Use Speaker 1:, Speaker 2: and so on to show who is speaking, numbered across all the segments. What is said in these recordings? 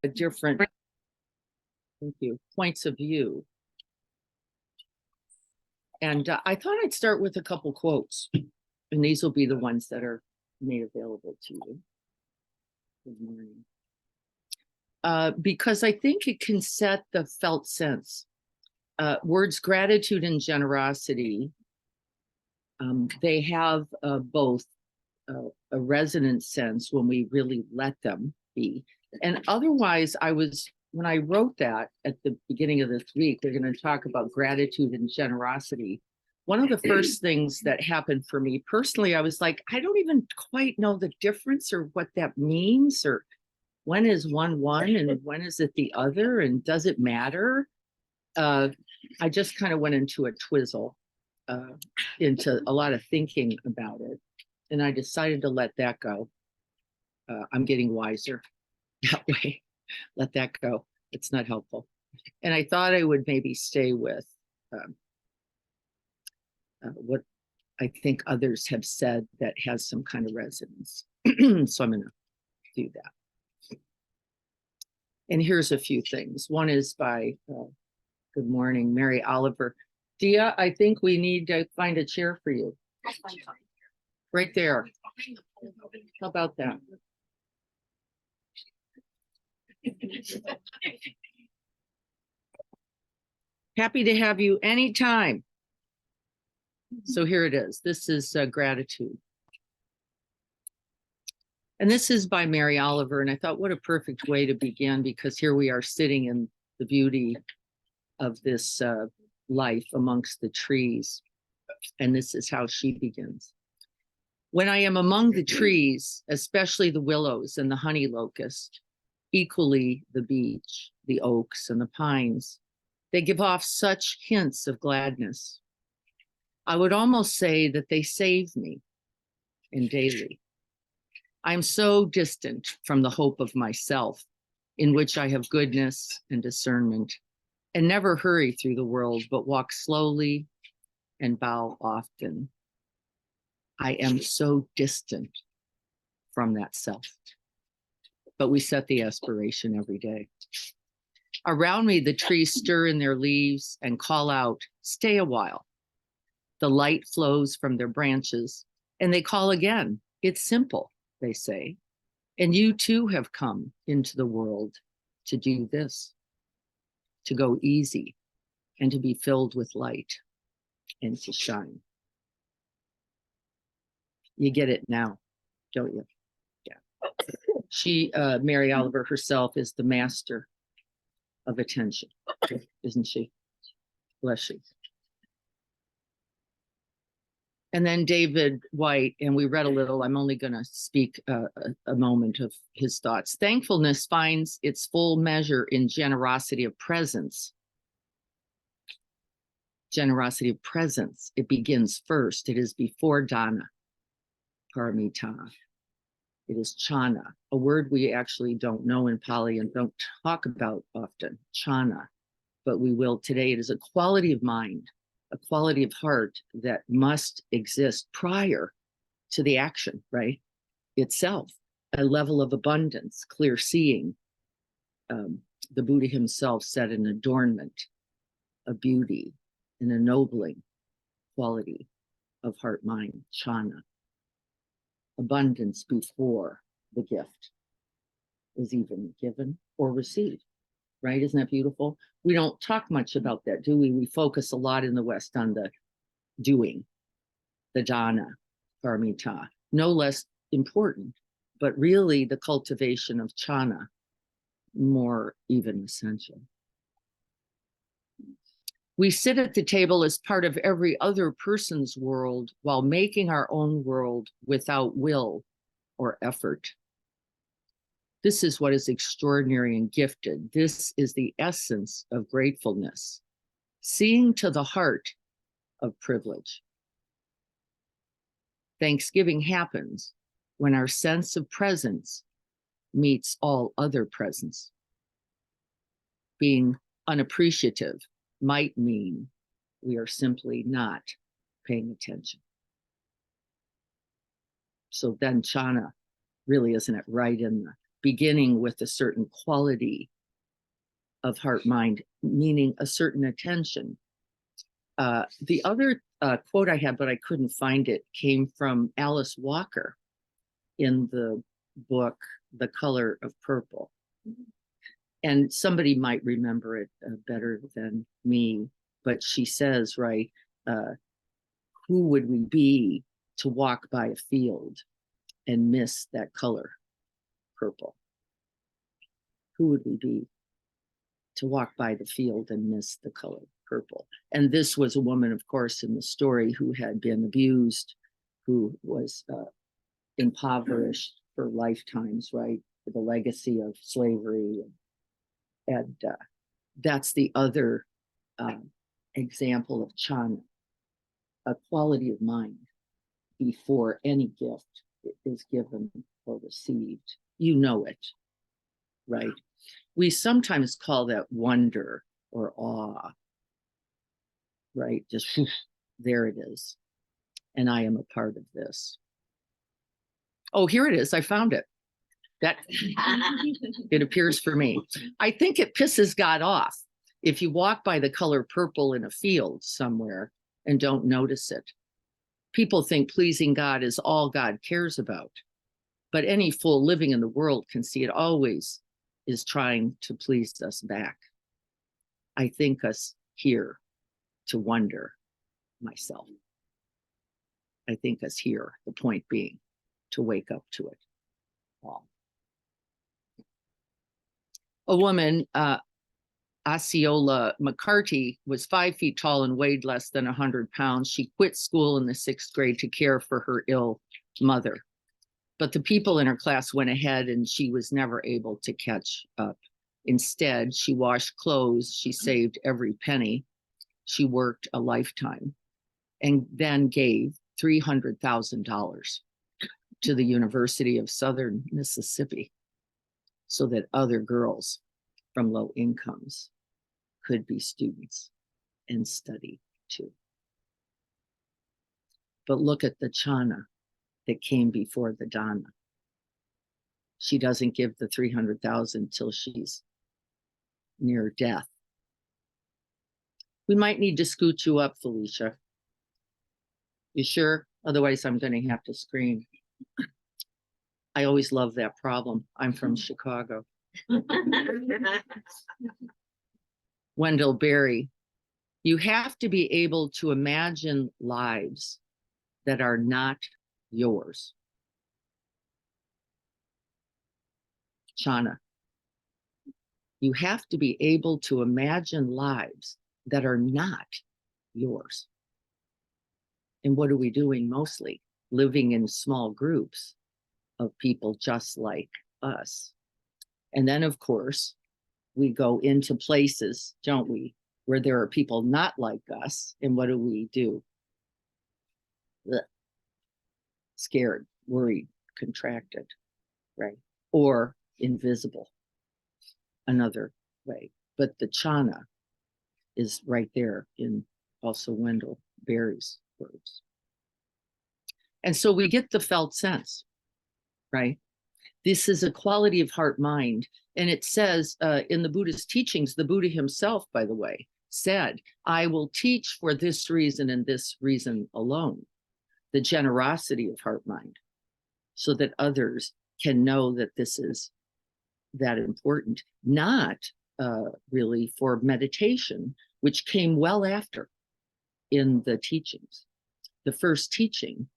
Speaker 1: different, thank you, points of view. And I thought I'd start with a couple quotes, and these will be the ones that are made available to you. Good morning. Because I think it can set the felt sense. Words gratitude and generosity, they have both a resonant sense when we really let them be. And otherwise, when I wrote that at the beginning of this week, we're going to talk about gratitude and generosity. One of the first things that happened for me personally, I was like, I don't even quite know the difference or what that means, or when is one and when is it the other, and does it matter? I just kind of went into a twizzle, into a lot of thinking about it. And I decided to let that go. I'm getting wiser that way. Let that go. It's not helpful. And I thought I would maybe stay with what I think others have said that has some kind of resonance. So I'm going to do that. And here's a few things. One is by, good morning, Mary Oliver. Dia, I think we need to find a chair for you. Right there. How about that? Happy to have you anytime. So here it is. This is gratitude. And this is by Mary Oliver. And I thought, what a perfect way to begin, because here we are sitting in the beauty of this life amongst the trees. And this is how she begins. When I am among the trees, especially the willows and the honey locust, equally the beech, the oaks and the pines, they give off such hints of gladness. I would almost say that they save me, and daily. I'm so distant from the hope of myself, in which I have goodness and discernment, and never hurry through the world, but walk slowly and bow often. I am so distant from that self, but we set the aspiration every day. Around me, the trees stir in their leaves and call out, stay a while. The light flows from their branches and they call again. It's simple, they say. And you too have come into the world to do this, to go easy and to be filled with light and to shine. You get it now, don't you? Yeah. Mary Oliver herself is the master of attention, isn't she? Bless you. And then David White, and we read a little, I'm only going to speak a moment of his thoughts. Thankfulness finds its full measure in generosity of presence. Generosity of presence. It begins first. It is before dana, paramita. It is chana, a word we actually don't know in Pali and don't talk about often, chana, but we will today. It is a quality of mind, a quality of heart that must exist prior to the action, right? Itself, a level of abundance, clear seeing. The Buddha himself said an adornment, a beauty, an ennobling quality of heart, mind, chana. Abundance before the gift is even given or received, right? Isn't that beautiful? We don't talk much about that, do we? We focus a lot in the West on the doing, the dana, paramita, no less important, but really the cultivation of chana, more even essential. We sit at the table as part of every other person's world while making our own world without will or effort. This is what is extraordinary and gifted. This is the essence of gratefulness, seeing to the heart of privilege. Thanksgiving happens when our sense of presence meets all other presence. Being unappreciative might mean we are simply not paying attention. So then chana really, isn't it, right in beginning with a certain quality of heart mind, meaning a certain attention. The other quote I had, but I couldn't find it, came from Alice Walker in the book, The Color of Purple. And somebody might remember it better than me, but she says, right, who would we be to walk by a field and miss that color, purple? Who would we be to walk by the field and miss the color purple? And this was a woman, of course, in the story who had been abused, who was impoverished for lifetimes, right? For the legacy of slavery. And that's the other example of Chana, a quality of mind before any gift is given or received. You know it, right? We sometimes call that wonder or awe, right? Just there it is. And I am a part of this. Oh, here it is. I found it. That it appears for me. I think it pisses God off if you walk by the color purple in a field somewhere and don't notice it. People think pleasing God is all God cares about, but any fool living in the world can see it always is trying to please us back. I think us here to wonder myself. I think us here, the point being, to wake up to it all. A woman, Osceola McCarty, was 5 feet tall and weighed less than 100 pounds. She quit school in the 6th grade to care for her ill mother. But the people in her class went ahead and she was never able to catch up. Instead, she washed clothes. She saved every penny. She worked a lifetime and then gave $300,000 to the University of Southern Mississippi so that other girls from low incomes could be students and study too. But look at the Chana that came before the Dana. She doesn't give the 300,000 till she's near death. We might need to scoot you up, Felicia. You sure? Otherwise, I'm going to have to scream. I always love that problem. I'm from Chicago. Wendell Berry, you have to be able to imagine lives that are not yours. Chana, you have to be able to imagine lives that are not yours. And what are we doing mostly? Living in small groups of people just like us. And then, of course, we go into places, don't we, where there are people not like us. And what do? Ugh. Scared, worried, contracted, right? Or invisible, another way. But the Chana is right there in also Wendell Berry's words. And so we get the felt sense, right? This is a quality of heart mind. And it says in the Buddhist teachings, the Buddha himself, by the way, said, I will teach for this reason and this reason alone, the generosity of heart mind, so that others can know that this is that important, not really for meditation, which came well after in the teachings. The first teaching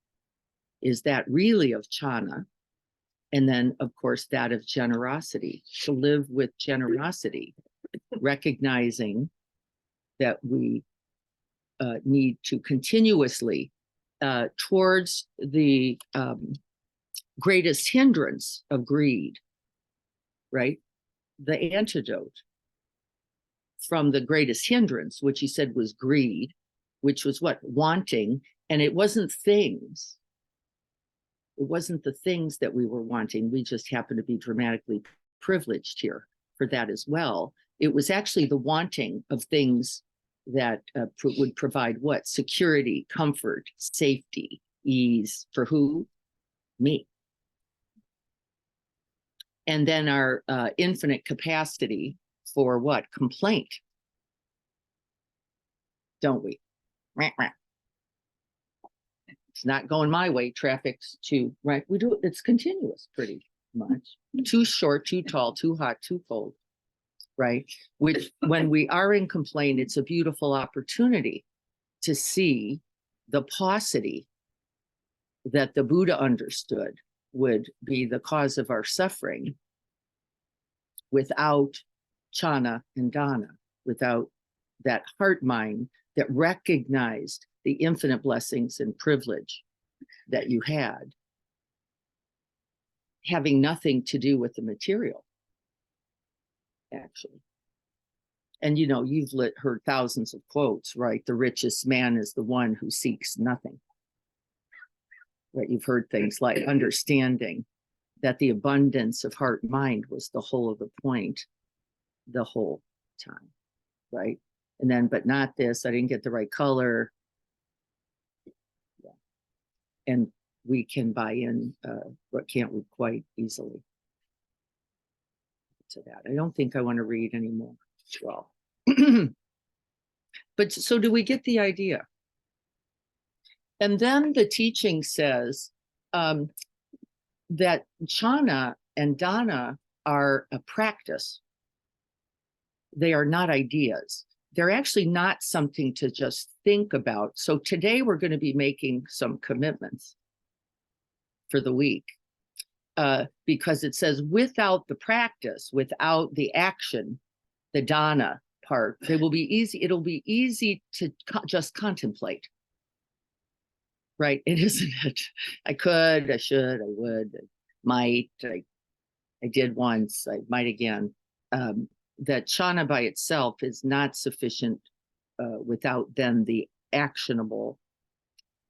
Speaker 1: is that really of Chana, and then, of course, that of generosity, to live with generosity, recognizing that we need to continuously, towards the greatest hindrance of greed, right? The antidote from the greatest hindrance, which he said was greed, which was what? Wanting. And it wasn't things. It wasn't the things that we were wanting. We just happen to be dramatically privileged here for that as well. It was actually the wanting of things that would provide what? Security, comfort, safety, ease. For who? Me. And then our infinite capacity for what? Complaint. Don't we? It's not going my way. Traffic's too, right? We do, it's continuous pretty much. Too short, too tall, too hot, too cold, right? Which when we are in complaint, it's a beautiful opportunity to see the paucity that the Buddha understood would be the cause of our suffering without Chana and Dana, without that heart mind that recognized the infinite blessings and privilege that you had, having nothing to do with the material, actually. And you know, you've heard thousands of quotes, right? The richest man is the one who seeks nothing. Right? You've heard things like understanding that the abundance of heart and mind was the whole of the point the whole time, right? And then, but not this, I didn't get the right color. Yeah. And we can buy in, but can't we quite easily to that? I don't think I want to read anymore. Well, but so do we get the idea? And then the teaching says that Chana and Dana are a practice. They are not ideas. They're actually not something to just think about. So today we're going to be making some commitments for the week because it says without the practice, without the action, the Dana part, it'll be easy to just contemplate. Right? It isn't it? I could, I should, I would, I might, I did once, I might again. That Chana by itself is not sufficient without then the actionable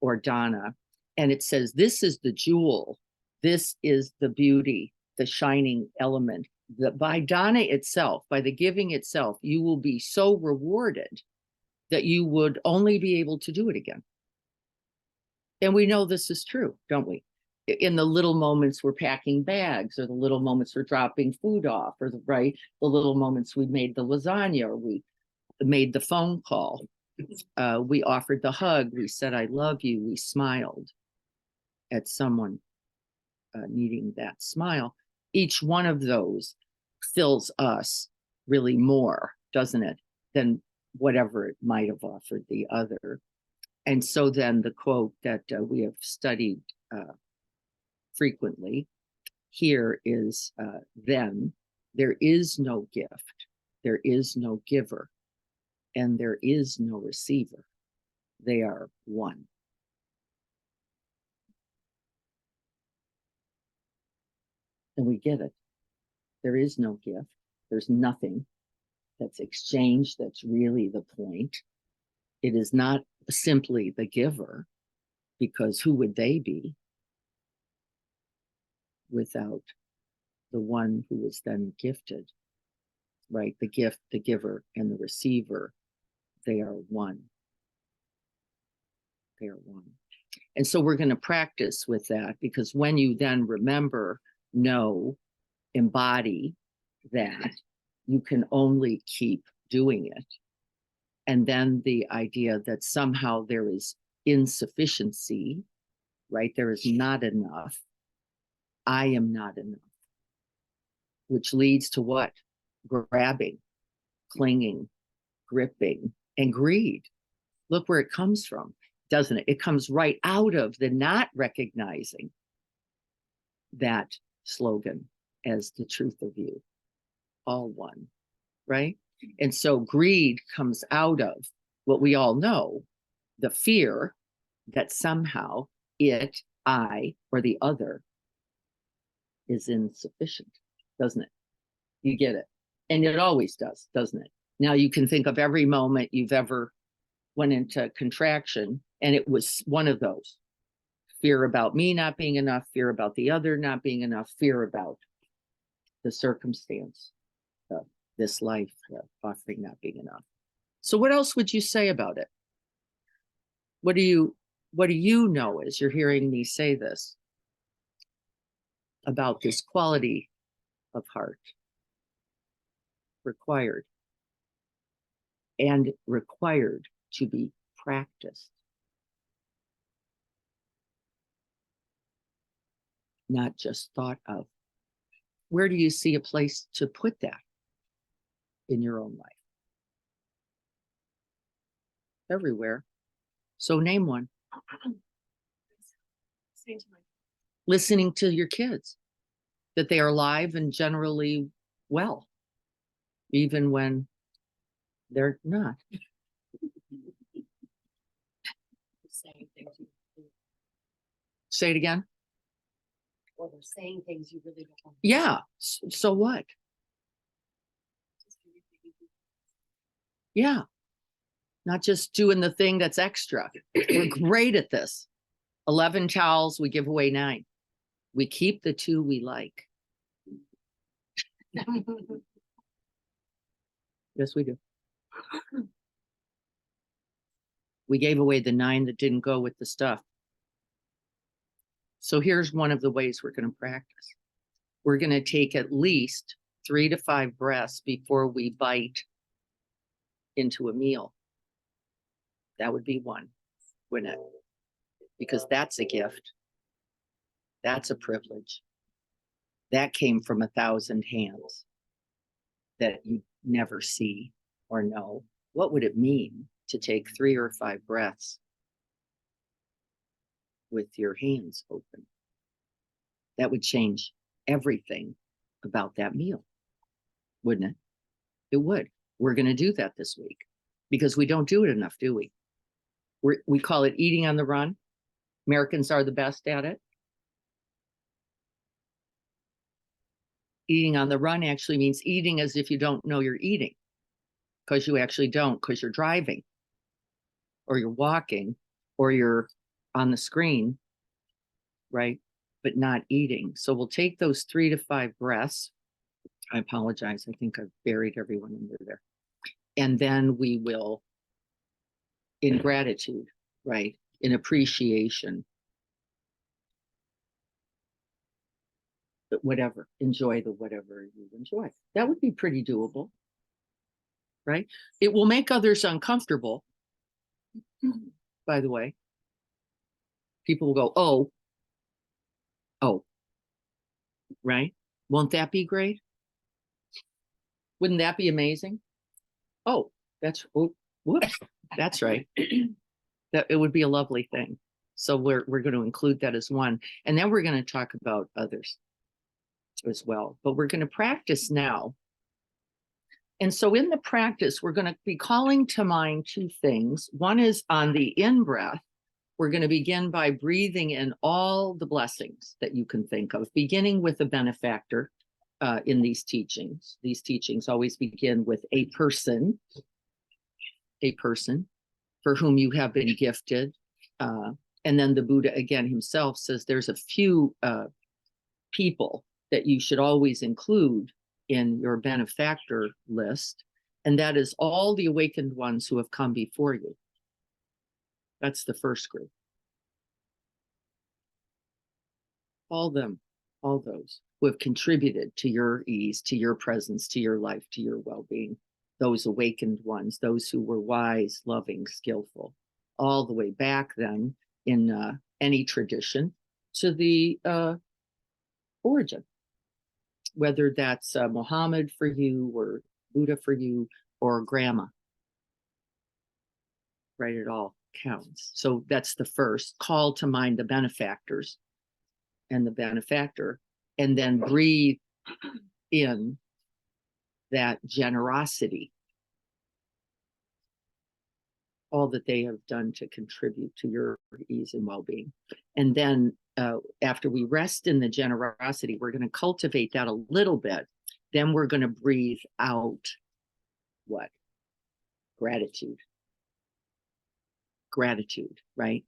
Speaker 1: or Dana. And it says, this is the jewel. This is the beauty, the shining element. That by Dana itself, by the giving itself, you will be so rewarded that you would only be able to do it again. And we know this is true, don't we? In the little moments we're packing bags, or the little moments we're dropping food off, or the little moments we made the lasagna, or we made the phone call, we offered the hug, we said, I love you, we smiled at someone needing that smile. Each one of those fills us really more, doesn't it, than whatever it might have offered the other. And so then the quote that we have studied frequently here is, then there is no gift, there is no giver, and there is no receiver. They are one. And we get it. There is no gift. There's nothing that's exchanged. That's really the point. It is not simply the giver, because who would they be without the one who was then gifted, right? The gift, the giver, and the receiver, they are one. They are one. And so we're going to practice with that, because when you then remember, know, embody that, you can only keep doing it. And then the idea that somehow there is insufficiency, right? There is not enough. I am not enough, which leads to what? Grabbing, clinging, gripping, and greed. Look where it comes from, doesn't it? It comes right out of the not recognizing that slogan as the truth of you, all one, right? And so greed comes out of what we all know, the fear that somehow it, I, or the other is insufficient, doesn't it? You get it. And it always does, doesn't it? Now you can think of every moment you've ever went into contraction, and it was one of those. Fear about me not being enough, fear about the other not being enough, fear about the circumstance of this life, offering not being enough. So what else would you say about it? What do you know as you're hearing me say this about this quality of heart. Required. And required to be practiced. Not just thought of. Where do you see a place to put that in your own life? Everywhere. So name one. Listening to your kids, that they are alive and generally well, even when they're not. Say it again.
Speaker 2: Or they're saying things you really don't want.
Speaker 1: Yeah. So what? Yeah. Not just doing the thing that's extra. We're great at this. 11 towels, we give away 9. We keep the 2 we like. Yes, we do. We gave away the 9 that didn't go with the stuff. So here's one of the ways we're going to practice. We're going to take at least 3 to 5 breaths before we bite into a meal. That would be one, wouldn't it? Because that's a gift. That's a privilege. That came from 1,000 hands that you never see or know. What would it mean to take 3 or 5 breaths with your hands open? That would change everything about that meal, wouldn't it? It would. We're going to do that this week because we don't do it enough, do we? We call it eating on the run. Americans are the best at it. Eating on the run actually means eating as if you don't know you're eating, because you actually don't, because you're driving or you're walking or you're on the screen, right? But not eating. So we'll take those 3 to 5 breaths. I apologize. I think I've buried everyone under there. And then we will, in gratitude, right? In appreciation, but whatever, enjoy the whatever you enjoy. That would be pretty doable, right? It will make others uncomfortable, by the way. People will go, oh, right? Won't that be great? Wouldn't that be amazing? Oh, whoops, that's right. That it would be a lovely thing. So we're going to include that as one. And then we're going to talk about others as well. But we're going to practice now. And so in the practice, we're going to be calling to mind 2 things. One is on the in-breath. We're going to begin by breathing in all the blessings that you can think of, beginning with a benefactor in these teachings. These teachings always begin with a person for whom you have been gifted. And then the Buddha again himself says there's a few people that you should always include in your benefactor list. And that is all the awakened ones who have come before you. That's the first group. All those who have contributed to your ease, to your presence, to your life, to your well-being. Those awakened ones, those who were wise, loving, skillful, all the way back then in any tradition to the origin, whether that's Muhammad for you or Buddha for you or grandma, right? It all counts. So that's the first. Call to mind the benefactors and the benefactor, and then breathe in that generosity, all that they have done to contribute to your ease and well-being. And then after we rest in the generosity, we're going to cultivate that a little bit. Then we're going to breathe out what? Gratitude. Gratitude, right?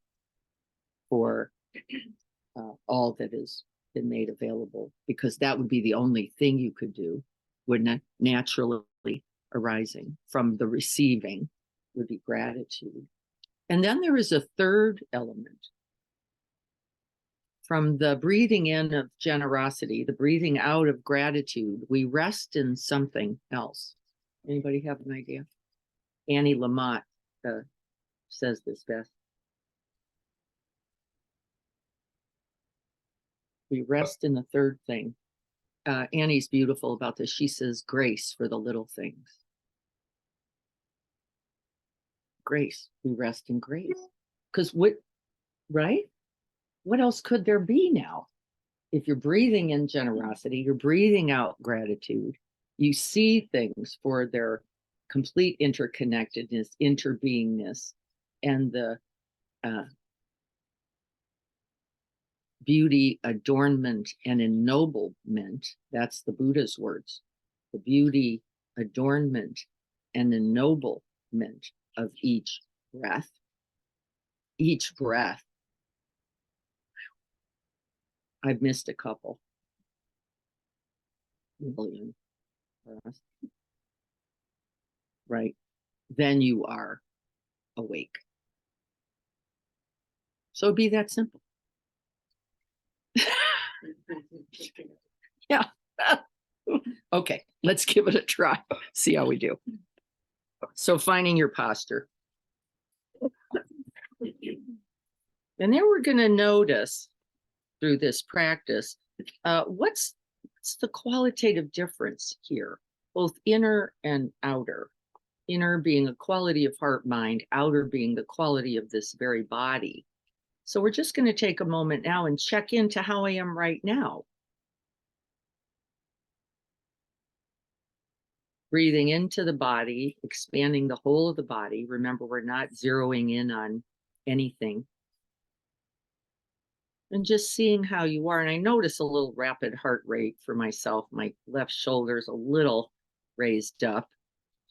Speaker 1: For all that has been made available, because that would be the only thing you could do, wouldn't it? Naturally arising from the receiving would be gratitude. And then there is a third element from the breathing in of generosity, the breathing out of gratitude, we rest in something else. Anybody have an idea? Annie Lamott says this best. We rest in the third thing. Annie's beautiful about this. She says grace for the little things. Grace. We rest in grace. Because right? What else could there be now? If you're breathing in generosity, you're breathing out gratitude. You see things for their complete interconnectedness, interbeingness, and the beauty, adornment, and ennoblement. That's the Buddha's words. The beauty, adornment, and ennoblement of each breath. Each breath. I've missed a couple. Million. Right. Then you are awake. So it'd be that simple. Yeah. Okay, let's give it a try. See how we do. So finding your posture. And then we're going to notice through this practice, what's the qualitative difference here, both inner and outer. Inner being a quality of heart, mind, outer being the quality of this very body. So we're just going to take a moment now and check into how I am right now. Breathing into the body, expanding the whole of the body. Remember, we're not zeroing in on anything. And just seeing how you are. And I notice a little rapid heart rate for myself. My left shoulder's a little raised up.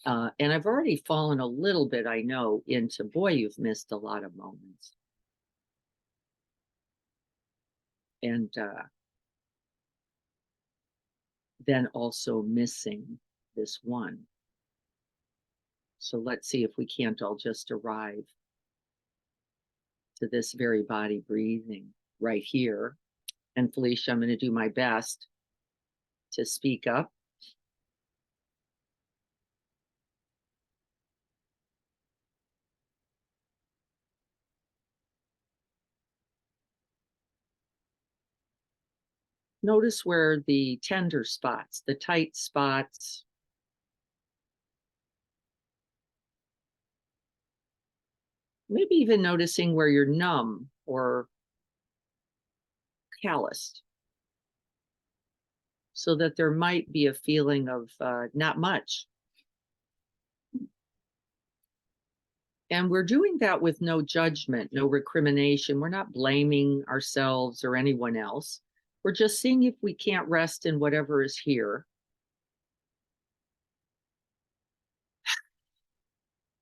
Speaker 1: And I've already fallen a little bit, I know, into, boy, you've missed a lot of moments. And then also missing this one. So let's see if we can't all just arrive to this very body breathing right here. And Felicia, I'm going to do my best to speak up. Notice where the tender spots, the tight spots, maybe even noticing where you're numb or calloused, so that there might be a feeling of not much. And we're doing that with no judgment, no recrimination. We're not blaming ourselves or anyone else. We're just seeing if we can't rest in whatever is here.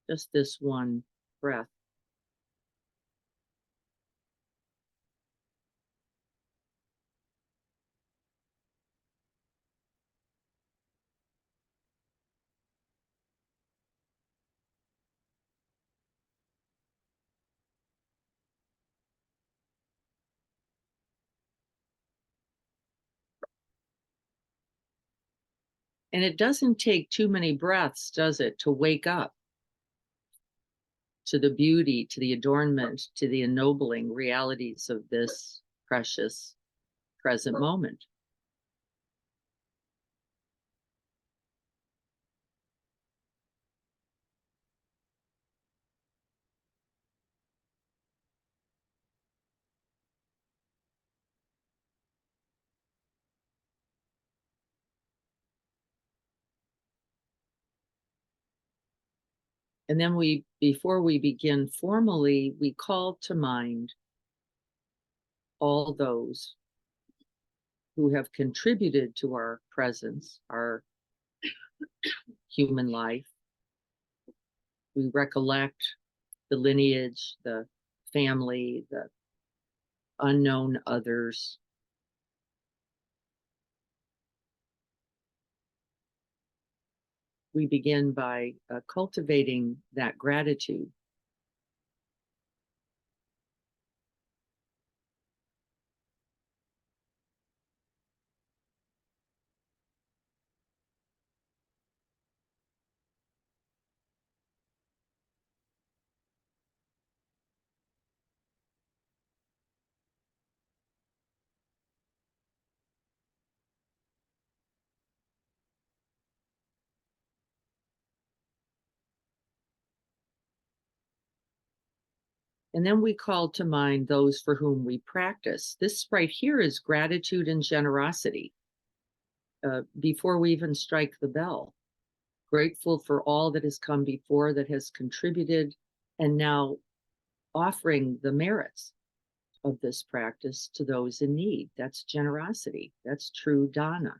Speaker 1: Just this one breath. And it doesn't take too many breaths, does it, to wake up to the beauty, to the adornment, to the ennobling realities of this precious present moment. And then before we begin formally, we call to mind all those who have contributed to our presence, our human life. We recollect the lineage, the family, the unknown others. We begin by cultivating that gratitude. And then we call to mind those for whom we practice. This right here is gratitude and generosity. Before we even strike the bell, grateful for all that has come before, that has contributed, and now offering the merits of this practice to those in need. That's generosity. That's true dana.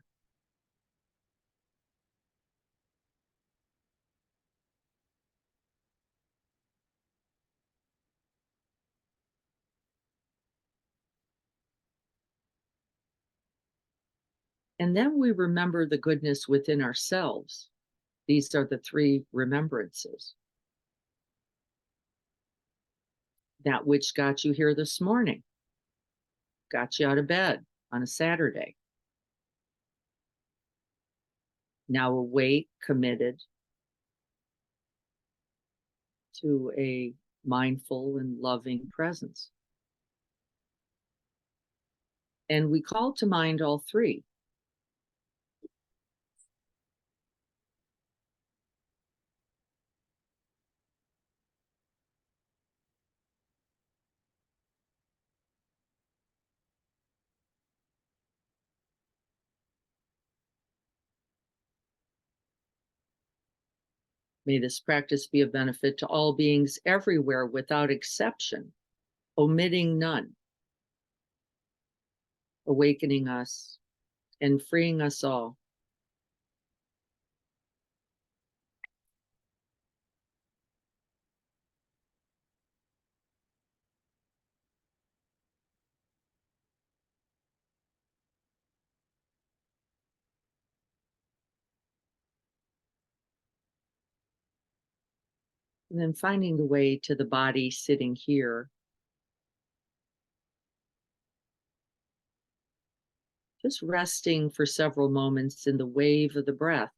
Speaker 1: And then we remember the goodness within ourselves. These are the three remembrances. That which got you here this morning, got you out of bed on a Saturday. Now awake, committed to a mindful and loving presence. And we call to mind all three. May this practice be a benefit to all beings everywhere without exception, omitting none, awakening us and freeing us all. And then finding the way to the body sitting here. Just resting for several moments in the wave of the breath.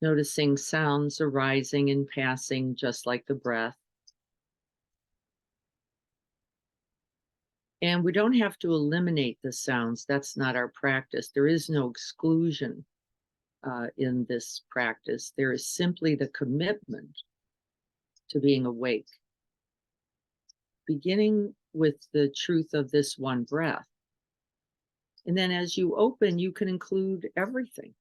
Speaker 1: Noticing sounds arising and passing just like the breath. And we don't have to eliminate the sounds. That's not our practice. There is no exclusion in this practice. There is simply the commitment to being awake, beginning with the truth of this one breath. And then as you open, you can include everything.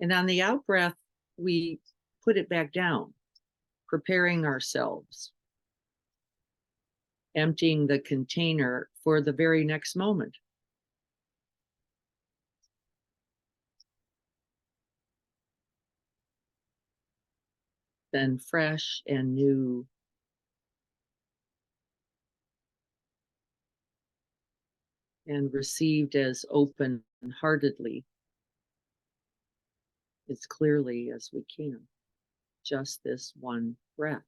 Speaker 1: And on the out breath, we put it back down, preparing ourselves, emptying the container for the very next moment. Then fresh and new. And received as open-heartedly, as clearly as we can. Just this one breath.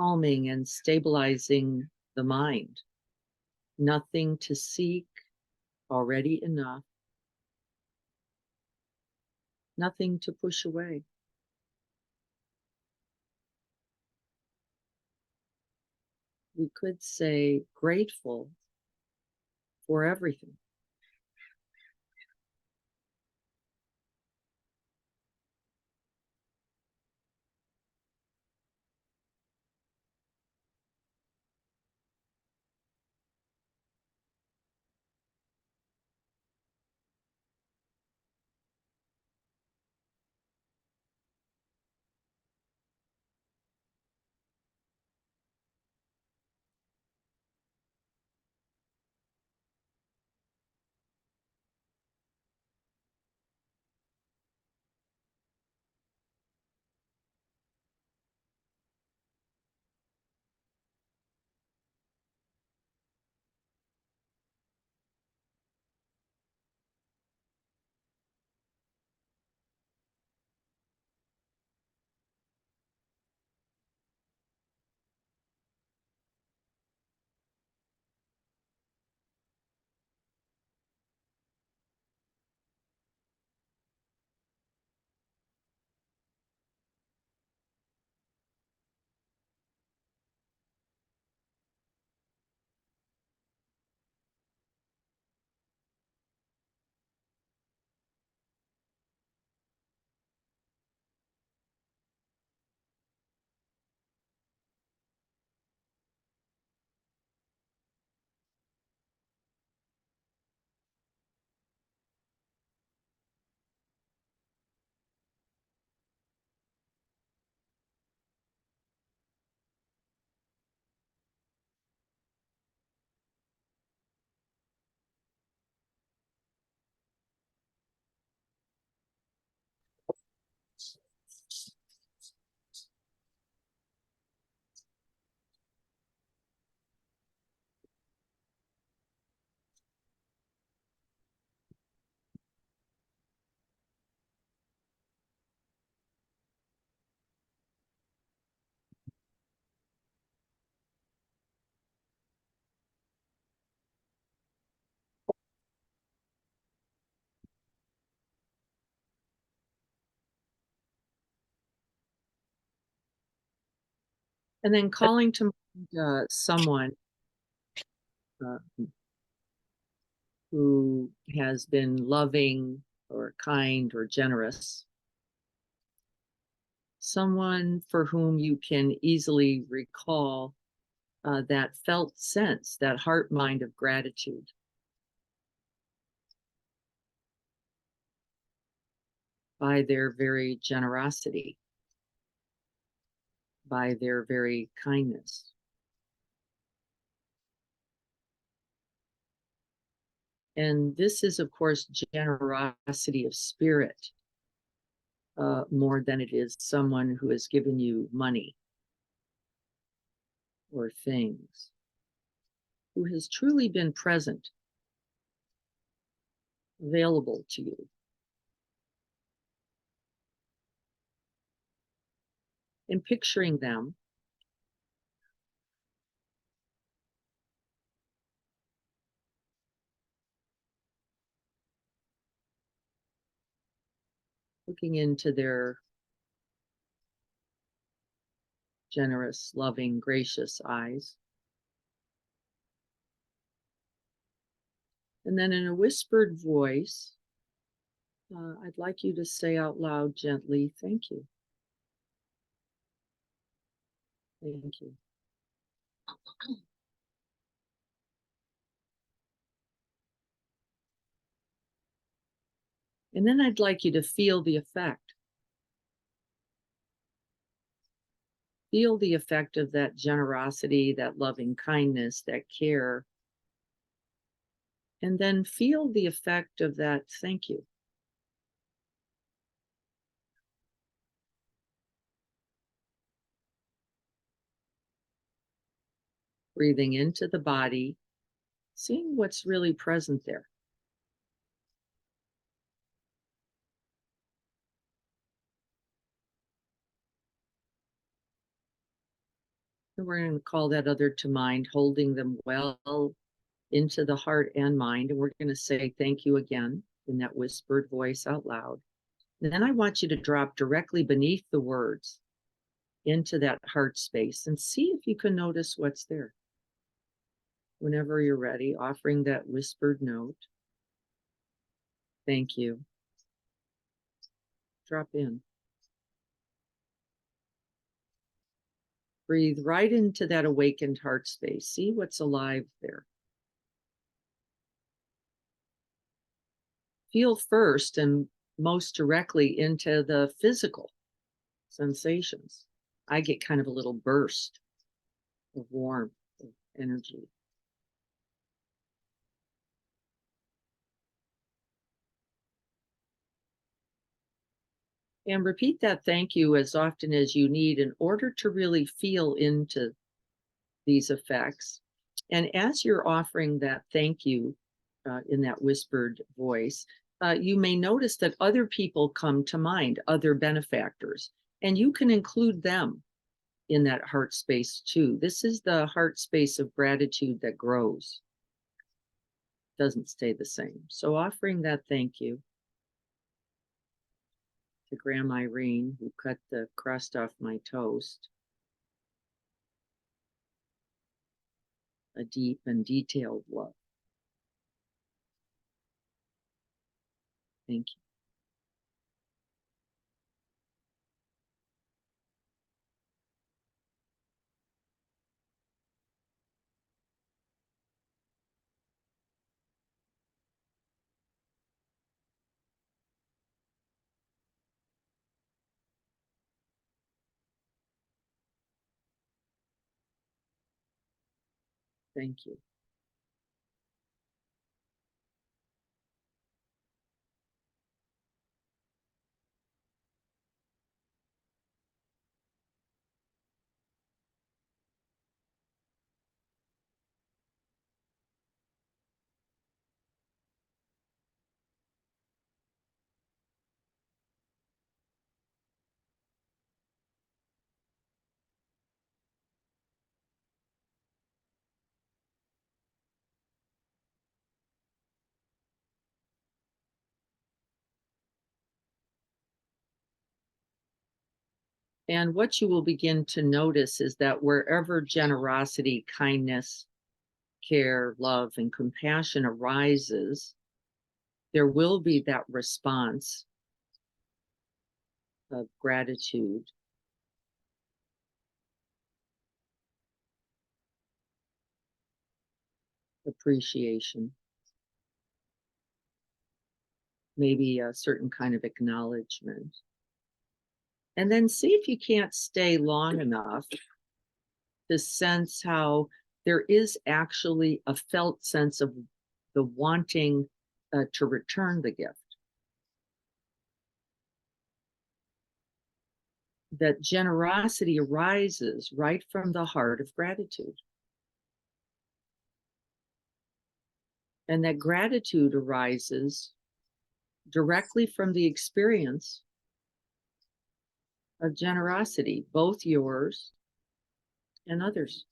Speaker 1: calming and stabilizing the mind. Nothing to seek, already enough. Nothing to push away. We could say grateful for everything. And then calling to mind, someone uh, who has been loving or kind or generous, someone for whom you can easily recall that felt sense, that heart mind of gratitude. By their very generosity, by their very kindness. And this is, of course, generosity of spirit, more than it is someone who has given you money or things, who has truly been present, available to you. And picturing them, looking into their generous, loving, gracious eyes. And then in a whispered voice, I'd like you to say out loud gently, thank you. Thank you. And then I'd like you to feel the effect. Feel the effect of that generosity, that loving kindness, that care. And then feel the effect of that thank you. Breathing into the body, seeing what's really present there. And we're going to call that other to mind, holding them well into the heart and mind. And we're going to say thank you again in that whispered voice out loud. And then I want you to drop directly beneath the words into that heart space and see if you can notice what's there. Whenever you're ready, offering that whispered note. Thank you. Drop in. Breathe right into that awakened heart space. See what's alive there. Feel first and most directly into the physical sensations. I get kind of a little burst of warmth, of energy. And repeat that thank you as often as you need in order to really feel into these effects. And as you're offering that thank you in that whispered voice, you may notice that other people come to mind, other benefactors, and you can include them in that heart space too. This is the heart space of gratitude that grows, doesn't stay the same. So offering that thank you to Grandma Irene, who cut the crust off my toast. A deep and detailed love. Thank you. Thank you. And what you will begin to notice is that wherever generosity, kindness, care, love, and compassion arises, there will be that response of gratitude, appreciation, maybe a certain kind of acknowledgement. And then see if you can't stay long enough to sense how there is actually a felt sense of the wanting to return the gift. That generosity arises right from the heart of gratitude. And that gratitude arises directly from the experience of generosity, both yours and others.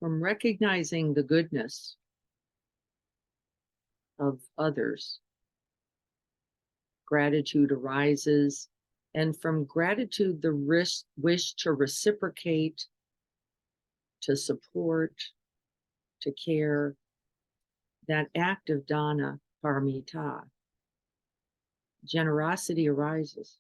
Speaker 1: From recognizing the goodness of others, gratitude arises. And from gratitude, the wish to reciprocate, to support, to care, that act of dana paramita, generosity arises.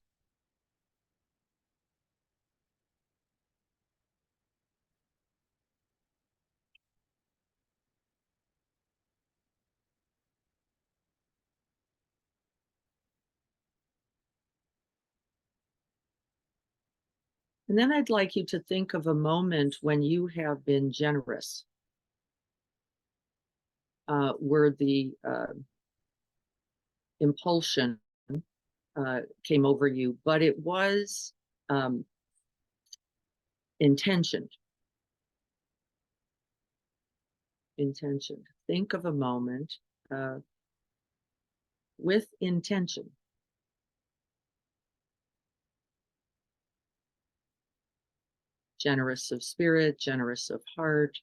Speaker 1: And then I'd like you to think of a moment when you have been generous, where the impulsion came over you, but it was um, intentioned. Intentioned. Think of a moment uh, with intention. Generous of spirit, generous of heart.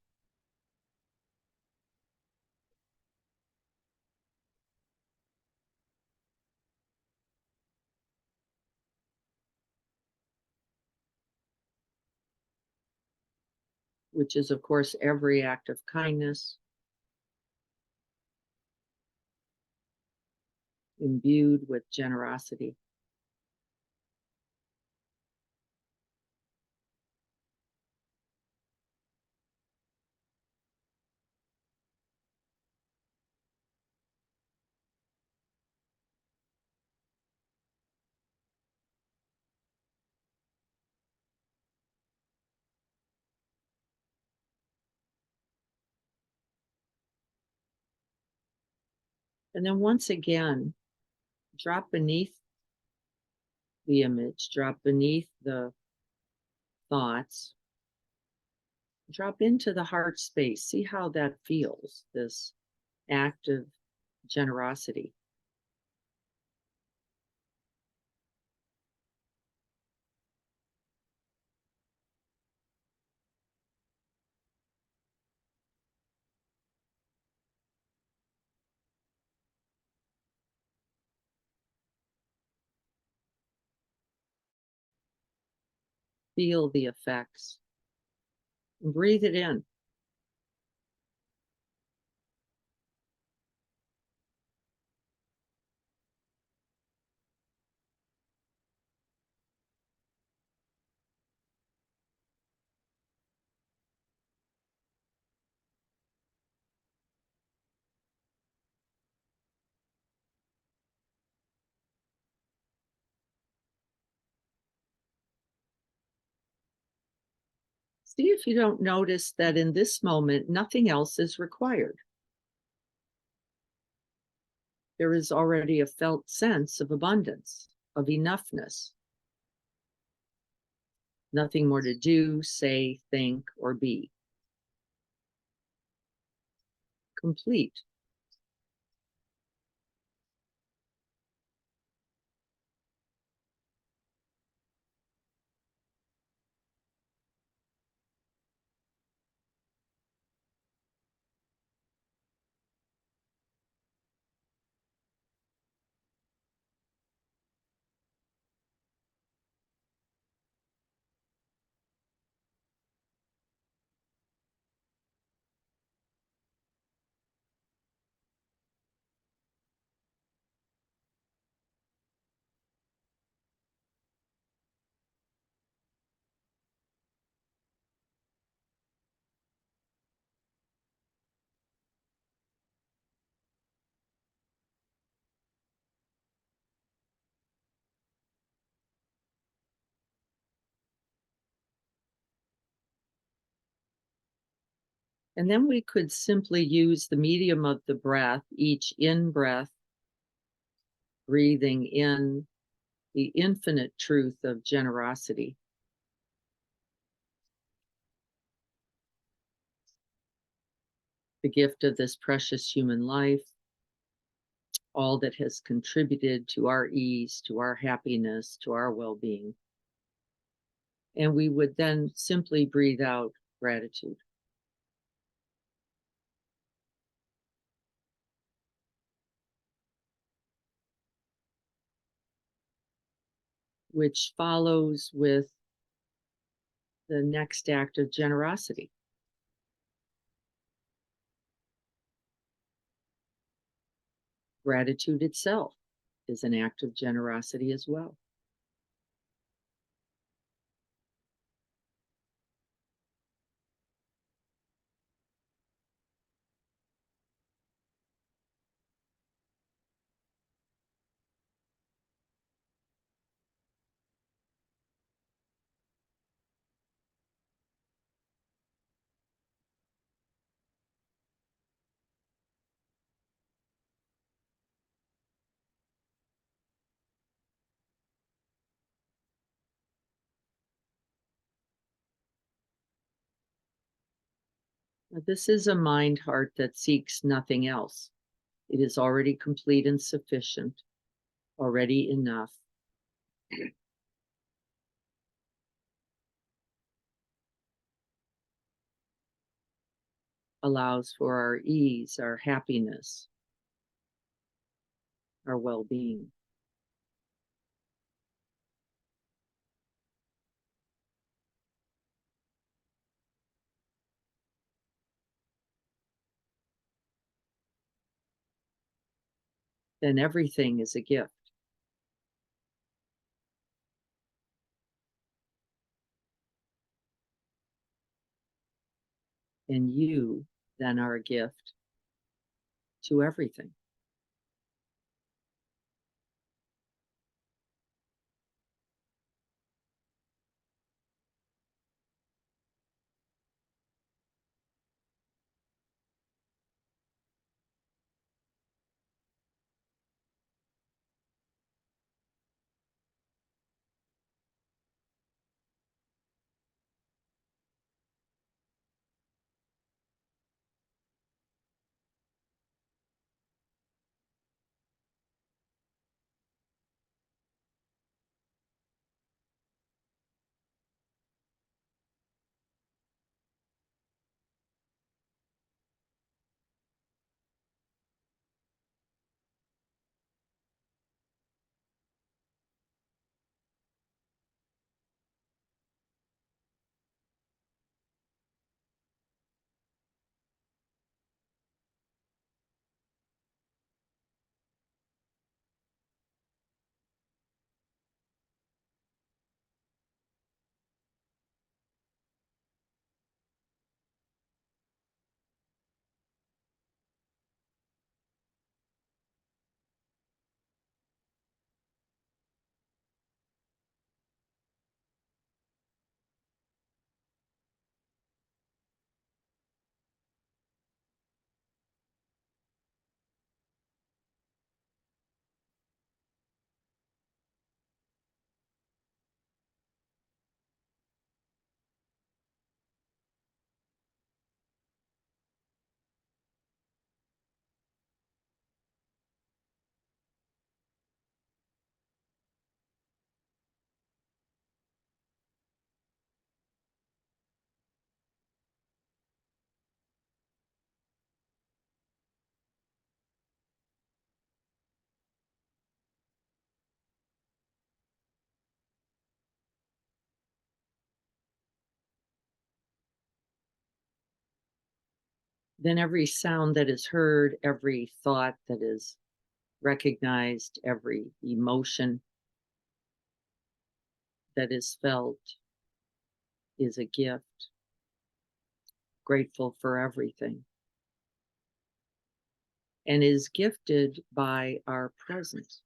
Speaker 1: Which is, of course, every act of kindness imbued with generosity. And then once again, drop beneath the image, drop beneath the thoughts, drop into the heart space. See how that feels, this act of generosity. Feel the effects. And breathe it in. See if you don't notice that in this moment, nothing else is required. There is already a felt sense of abundance, of enoughness. Nothing more to do, say, think, or be. Complete. And then we could simply use the medium of the breath, each in breath, breathing in the infinite truth of generosity. The gift of this precious human life, all that has contributed to our ease, to our happiness, to our well being. And we would then simply breathe out gratitude. Which follows with the next act of generosity. Gratitude itself is an act of generosity as well. This is a mind heart that seeks nothing else. It is already complete and sufficient, already enough. Allows for our ease, our happiness, our well being. Then everything is a gift. And you then are a gift to everything. Then every sound that is heard, every thought that is recognized, every emotion that is felt is a gift. Grateful for everything. And is gifted by our presence.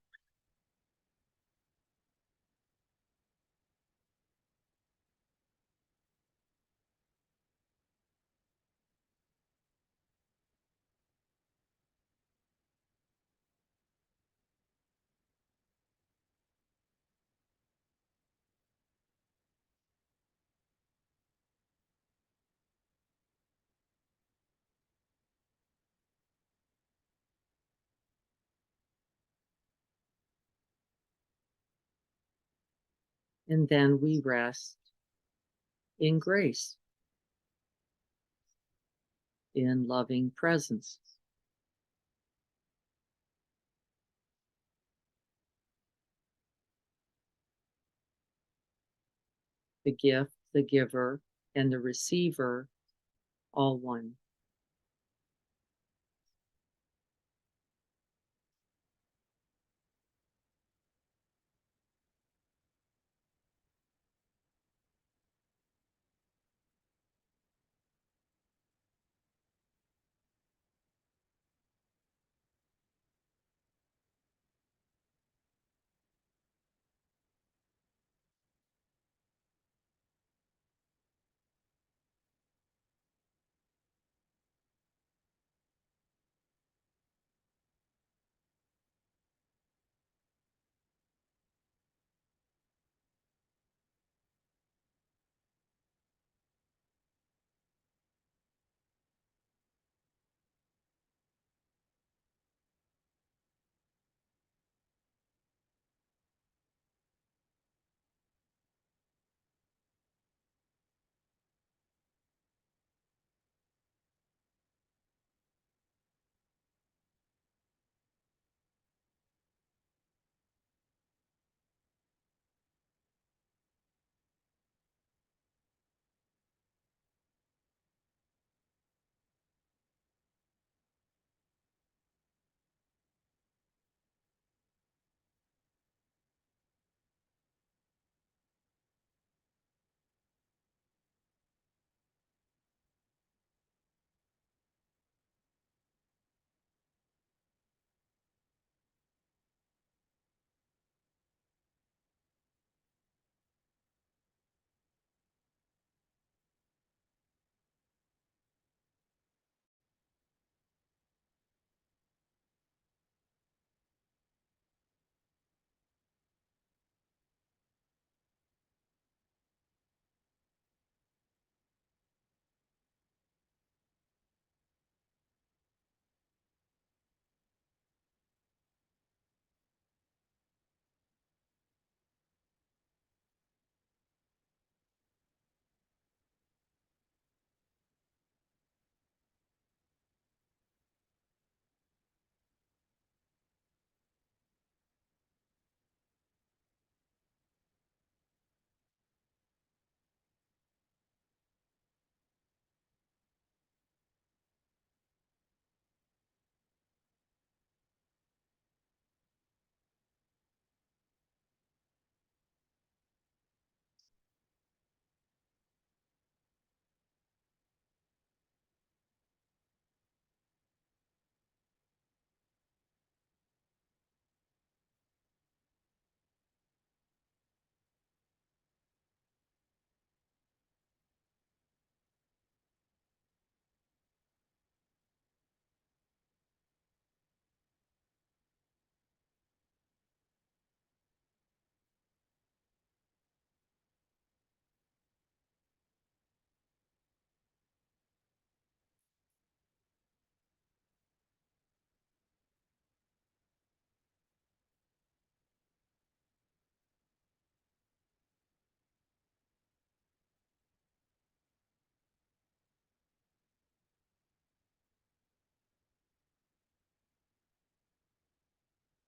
Speaker 1: And then we rest in grace, in loving presence. The gift, the giver, and the receiver, all one.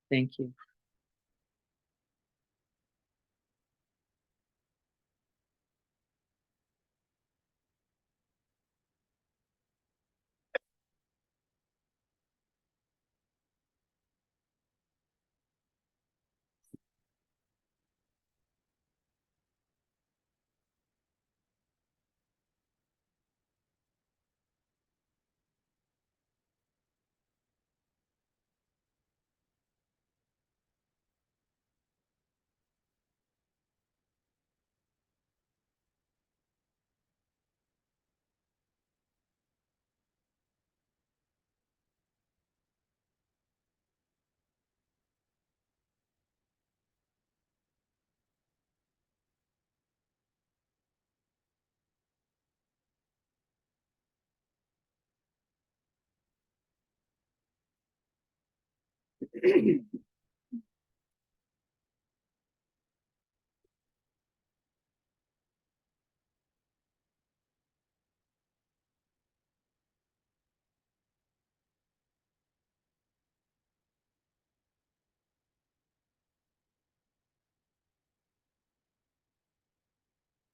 Speaker 1: Thank you.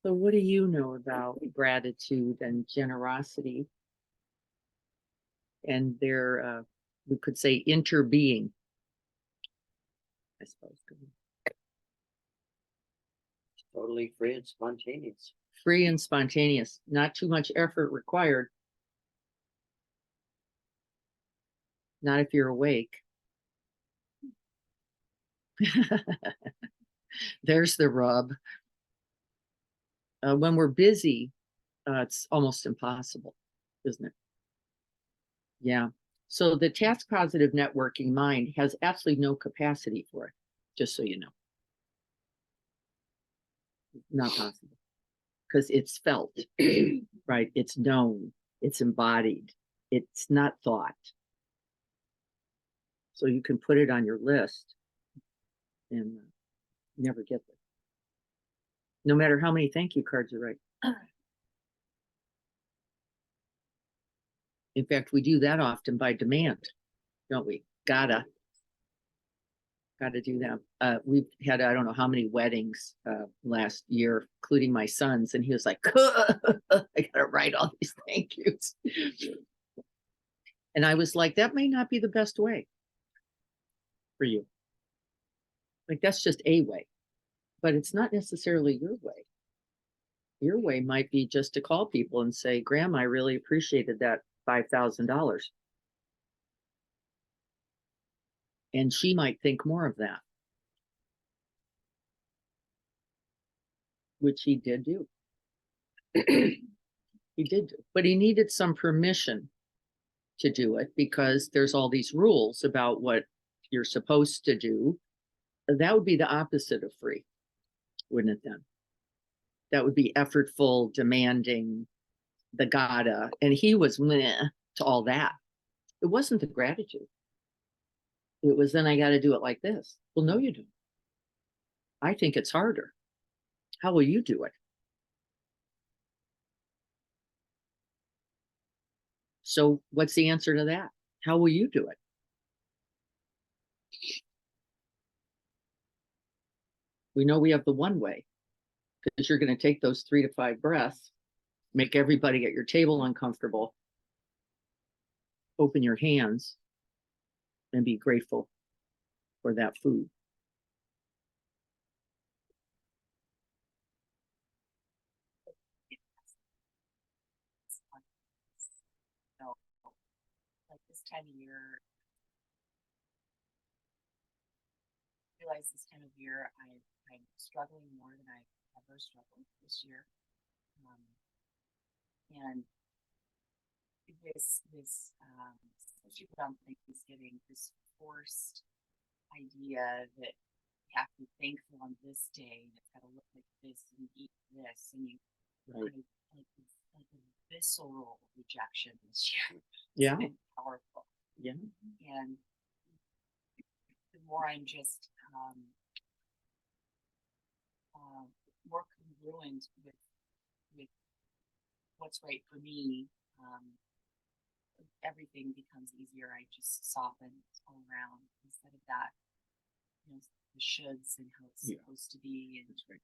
Speaker 1: So what do you know about gratitude and generosity and their, we could say interbeing, I suppose.
Speaker 3: Totally free and spontaneous.
Speaker 1: Free and spontaneous, not too much effort required. Not if you're awake. There's the rub. When we're busy, it's almost impossible, isn't it? Yeah. So the task positive networking mind has absolutely no capacity for it, just so you know. Not possible. Because it's felt, right? It's known, it's embodied, it's not thought. So you can put it on your list and never get there. No matter how many thank you cards you write. In fact, we do that often by demand, don't we? Gotta do that. We've had, I don't know how many weddings last year, including my son's, and he was like, I gotta write all these thank yous. And I was like, that may not be the best way for you. Like, that's just a way, but it's not necessarily your way. Your way might be just to call people and say, Graham, I really appreciated that $5,000. And she might think more of that, which he did do. He did do, but he needed some permission to do it because there's all these rules about what you're supposed to do. That would be the opposite of free, wouldn't it then? That would be effortful, demanding, the gotta, and he was meh to all that. It wasn't the gratitude. It was, then I got to do it like this. Well, no, you don't. I think it's harder. How will you do it? So what's the answer to that? How will you do it? We know we have the one way, because you're going to take those 3 to 5 breaths, make everybody at your table uncomfortable, open your hands, and be grateful for that food.
Speaker 2: So, like this time of year, I realize this time of year I'm struggling more than I've ever struggled this year. And especially around Thanksgiving, this forced idea that you have to be thankful on this day and it's got to look like this and eat this, and you
Speaker 1: Right.
Speaker 2: like a visceral rejection this year.
Speaker 1: Yeah.
Speaker 2: It's been powerful.
Speaker 1: Yeah.
Speaker 2: And the more I'm just more congruent with what's right for me, everything becomes easier. I just soften all around instead of that you know, the shoulds and how it's
Speaker 4: Yeah.
Speaker 2: supposed to be, and
Speaker 4: That's right.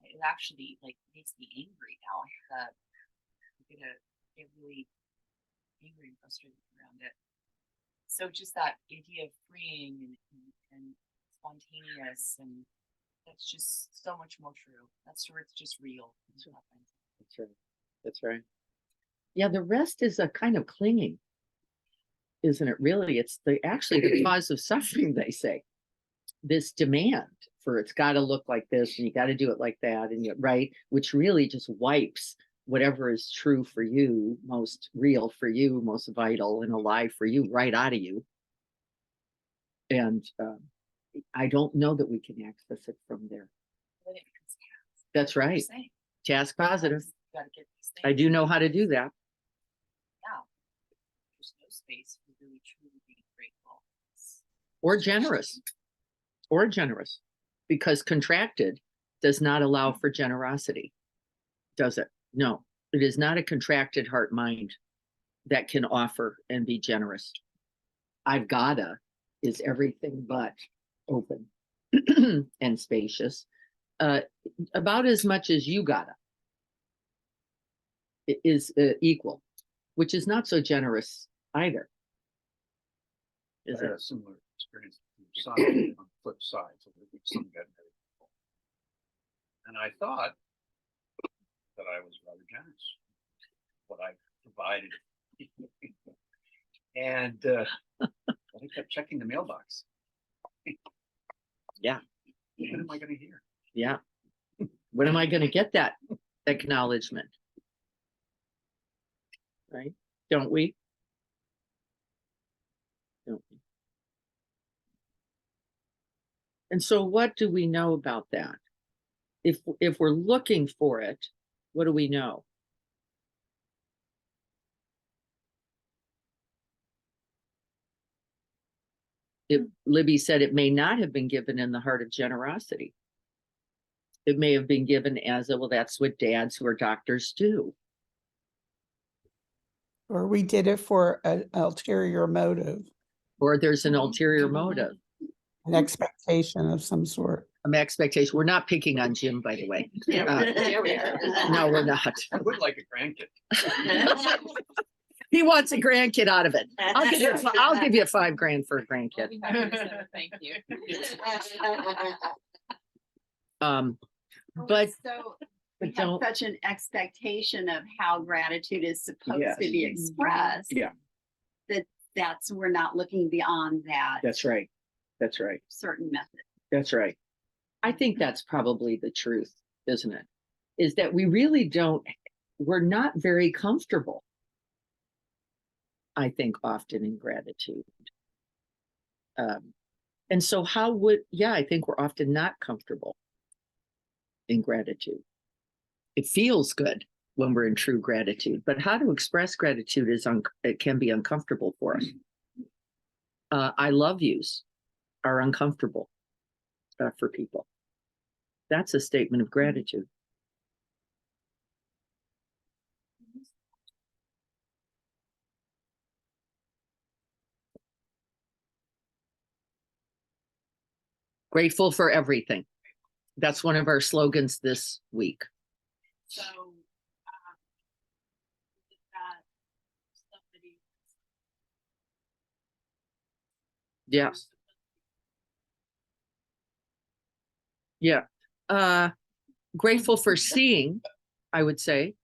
Speaker 2: it actually like makes me angry now. I'm gonna get really angry and frustrated around it. So just that idea of freeing and spontaneous, and that's just so much more true. That's where it's just real.
Speaker 3: That's right. That's right.
Speaker 1: Yeah, the rest is a kind of clinging, isn't it? Really, it's actually the cause of suffering, they say. This demand for it's got to look like this and you got to do it like that, and yet, right, which really just wipes whatever is true for you, most real for you, most vital and alive for you, right out of you. And I don't know that we can access it from there.
Speaker 2: Then it becomes chaos.
Speaker 1: That's
Speaker 2: Like you're
Speaker 1: right.
Speaker 2: saying.
Speaker 1: Task positive.
Speaker 2: You gotta get these
Speaker 1: I
Speaker 2: things
Speaker 1: do know how to do that.
Speaker 2: now. There's no space for really truly being grateful.
Speaker 1: Or generous. Or generous. Because contracted does not allow for generosity. Does it? No. It is not a contracted heart mind that can offer and be generous. I've gotta is everything but open and spacious. About as much as you gotta is equal, which is not so generous either. Is
Speaker 4: I had
Speaker 1: it?
Speaker 4: a similar experience with your son on the flip side. So my son got married. And I thought that I was rather generous, what I provided. And I kept checking the mailbox.
Speaker 1: Yeah.
Speaker 4: When am I going to hear?
Speaker 1: Yeah. When am I going to get that acknowledgement? Right? Don't we? Don't we? And so what do we know about that? If we're looking for it, what do we know? Libby said it may not have been given in the heart of generosity. It may have been given as a, well, that's what dads who are doctors do.
Speaker 5: Or we did it for an ulterior motive,
Speaker 1: Or there's an ulterior motive,
Speaker 5: an expectation of some sort.
Speaker 1: an expectation. We're not picking on Jim, by the way. No, we're not.
Speaker 4: I would like a grandkid.
Speaker 1: He wants a grandkid out of it. I'll give you $5,000 for a grandkid.
Speaker 2: Thank you.
Speaker 1: But
Speaker 6: So
Speaker 1: but
Speaker 6: we have
Speaker 1: don't.
Speaker 6: such an expectation of how gratitude is supposed
Speaker 1: Yes.
Speaker 6: to be expressed.
Speaker 1: Yeah.
Speaker 6: That's, we're not looking beyond that
Speaker 1: That's right. That's right.
Speaker 6: certain method.
Speaker 1: That's right. I think that's probably the truth, isn't it? Is that we really don't, we're not very comfortable. I think often in gratitude. And so I think we're often not comfortable in gratitude. It feels good when we're in true gratitude, but how to express gratitude it can be uncomfortable for us. I love yous are uncomfortable for people. That's a statement of gratitude. Grateful for everything. That's one of our slogans this week.
Speaker 6: So, with that, somebody
Speaker 1: Yeah. Yeah. Grateful for seeing, I would say.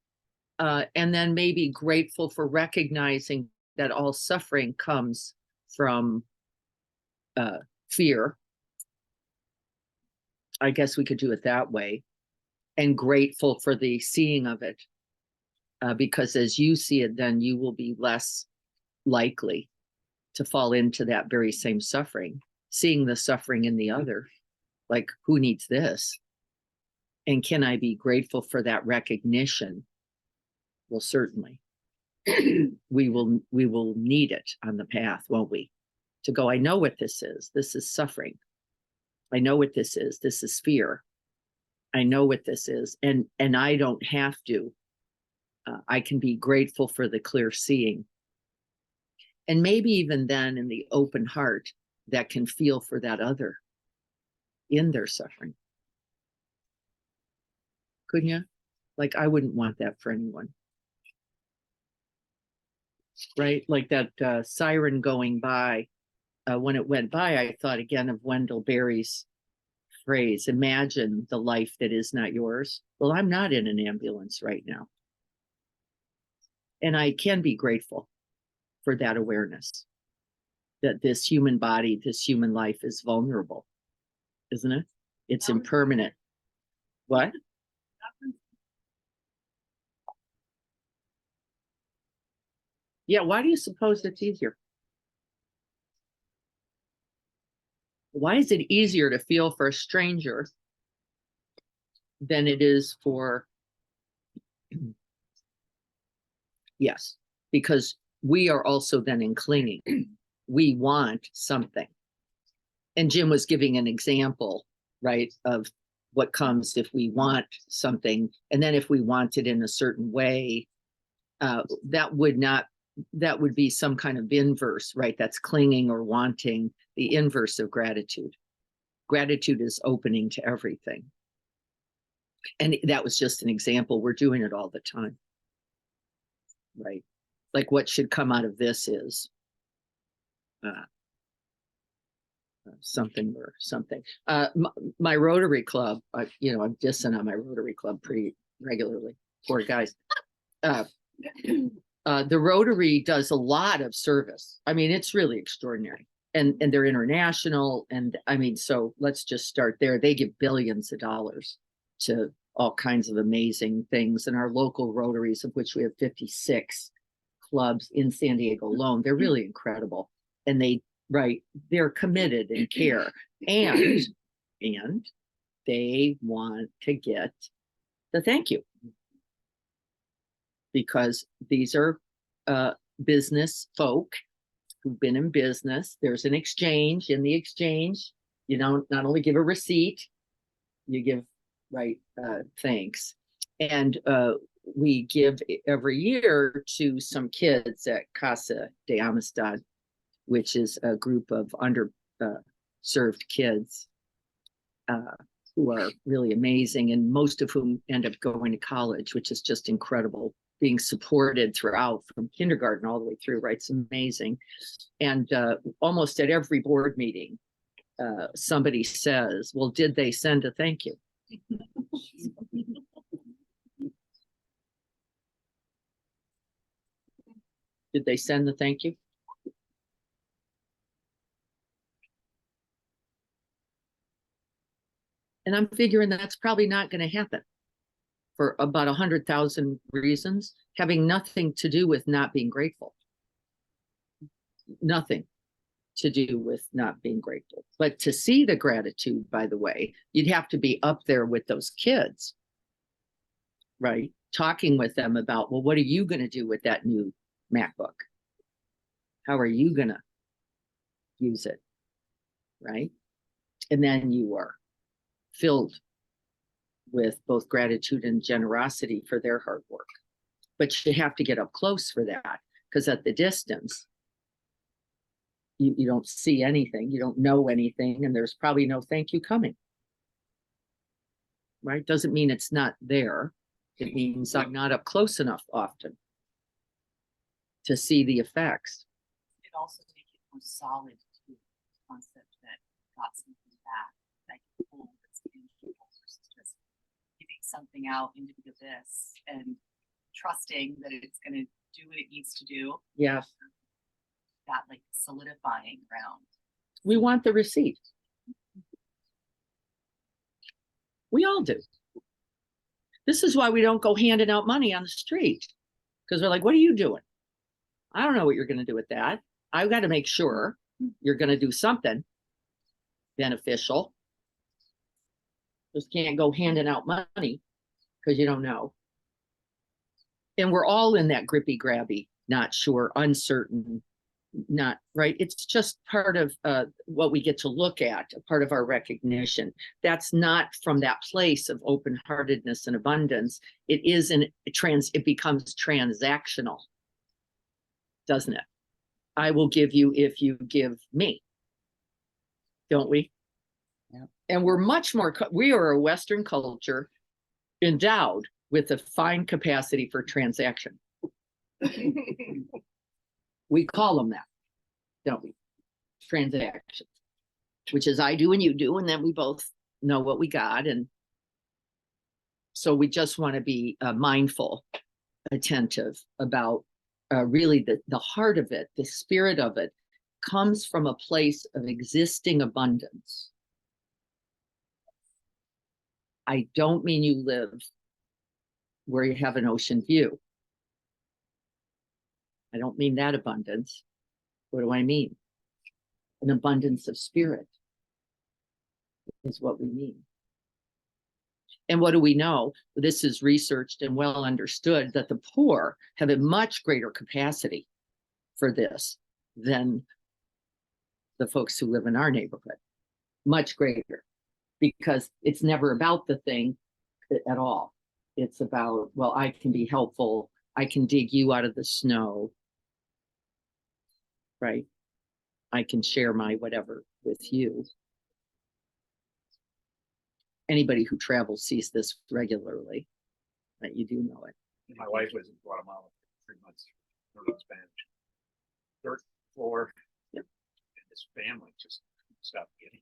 Speaker 1: And then maybe grateful for recognizing that all suffering comes from fear. I guess we could do it that way. And grateful for the seeing of it. Because as you see it, then you will be less likely to fall into that very same suffering, seeing the suffering in the other. Like, who needs this? And can I be grateful for that recognition? Well, certainly. we will need it on the path, won't we? To go, I know what this is. This is suffering. I know what this is. This is fear. I know what this is. And I don't have to. I can be grateful for the clear seeing. And maybe even then in the open heart that can feel for that other. in their suffering. Couldn't you? Like, I wouldn't want that for anyone. Right? Like that siren going by. When it went by, I thought again of Wendell Berry's phrase, imagine the life that is not yours. Well, I'm not in an ambulance right now. And I can be grateful for that awareness that this human body, this human life is vulnerable, isn't it? It's impermanent. What? Yeah, why do you suppose it's easier? Why is it easier to feel for a stranger than it is for, yes, because we are also then in clinging. We want something. And Jim was giving an example, right, of what comes if we want something. And then if we want it in a certain way, that would be some kind of inverse, right? That's clinging or wanting, the inverse of gratitude. Gratitude is opening to everything. And that was just an example. We're doing it all the time, right? Like what should come out of this is something or something. My Rotary Club, I'm dissing on my Rotary Club pretty regularly. Poor guys. The Rotary does a lot of service. I mean, it's really extraordinary. And they're international. And I mean, so let's just start there. They give billions of dollars to all kinds of amazing things. And our local Rotaries, of which we have 56 clubs in San Diego alone, they're really incredible. And they're committed and care. And they want to get the thank you. Because these are business folk who've been in business. There's an exchange. In the exchange, you don't not only give a receipt, you give thanks. And we give every year to some kids at Casa de Amistad, which is a group of underserved kids who are really amazing, and most of whom end up going to college, which is just incredible. Being supported throughout from kindergarten all the way through, right? It's amazing. And almost at every board meeting, somebody says, well, did they send a thank you? Did they send the thank you? And I'm figuring that's probably not going to happen for about 100,000 reasons, having nothing to do with not being grateful. Nothing to do with not being grateful. But to see the gratitude, by the way, you'd have to be up there with those kids, right? Talking with them about, well, what are you going to do with that new MacBook? How are you going to use it, right? And then you are filled with both gratitude and generosity for their hard work. But you have to get up close for that, because at the distance, you don't see anything, you don't know anything, and there's probably no thank you coming. Right? Doesn't mean it's not there. It means I'm not up close enough often to see the effects.
Speaker 2: It also make it more solid to the concept that got something back, like it's tangible versus just giving something out into the abyss and trusting that it's going to do what it needs to do.
Speaker 1: Yeah.
Speaker 2: That like solidifying ground.
Speaker 1: We want the receipt. We all do. This is why we don't go handing out money on the street, because they're like, what are you doing? I don't know what you're going to do with that. I've got to make sure you're going to do something beneficial. Just can't go handing out money because you don't know. And we're all in that grippy grabby, not sure, uncertain, not right. It's just part of what we get to look at, a part of our recognition. That's not from that place of open-heartedness and abundance. It is it becomes transactional, doesn't it? I will give you if you give me. Don't we?
Speaker 3: Yep.
Speaker 1: And we're much more, we are a Western culture endowed with a fine capacity for transaction. We call them that, don't we? Transactions, which is I do and you do, and then we both know what we got. And so we just want to be mindful, attentive about really the heart of it, the spirit of it comes from a place of existing abundance. I don't mean you live where you have an ocean view. I don't mean that abundance. What do I mean? An abundance of spirit is what we mean. And what do we know? This is researched and well understood that the poor have a much greater capacity for this than the folks who live in our neighborhood. Much greater, because it's never about the thing at all. It's about, well, I can be helpful. I can dig you out of the snow, right? I can share my whatever with you. Anybody who travels sees this regularly, that you do know it.
Speaker 4: My wife was in Guatemala for 3 months, learning Spanish. Dirt floor.
Speaker 1: Yep.
Speaker 4: And this family just stopped getting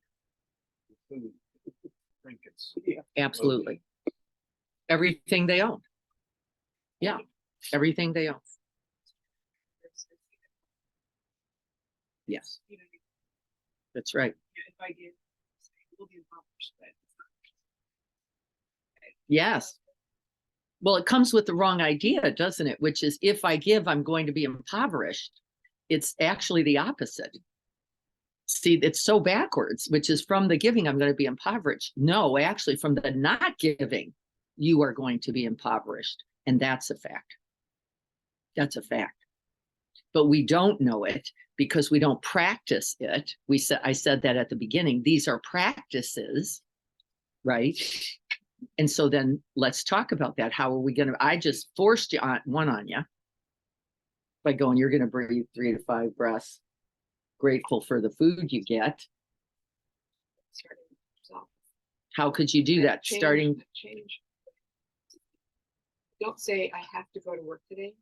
Speaker 4: food, trinkets.
Speaker 1: Absolutely. Everything they own. Yeah, everything they own. Yes,
Speaker 2: You know,
Speaker 1: that's right.
Speaker 2: if I get, we'll be accomplished, but it's not.
Speaker 1: Yes. Well, it comes with the wrong idea, doesn't it? Which is if I give, I'm going to be impoverished. It's actually the opposite. See, it's so backwards, which is from the giving, I'm going to be impoverished. No, actually, from the not giving, you are going to be impoverished. And that's a fact. That's a fact. But we don't know it because we don't practice it. I said that at the beginning. These are practices, right? And so then let's talk about that. How are we going to, I just forced one on you by going, you're going to breathe 3 to 5 breaths, grateful for the food you get. How could you do that?
Speaker 7: Change. Don't say, I have to go to work today.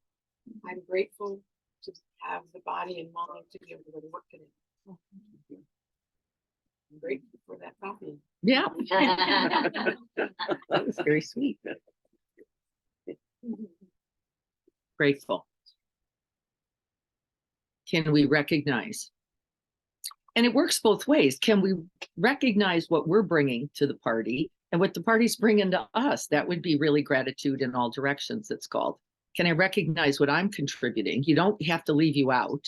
Speaker 7: I'm grateful to have the body and mind to be able to go to work today. I'm grateful for that coffee.
Speaker 1: Yeah. That was very sweet. Grateful. Can we recognize? And it works both ways. Can we recognize what we're bringing to the party and what the party's bringing to us? That would be really gratitude in all directions, it's called. Can I recognize what I'm contributing? You don't have to leave you out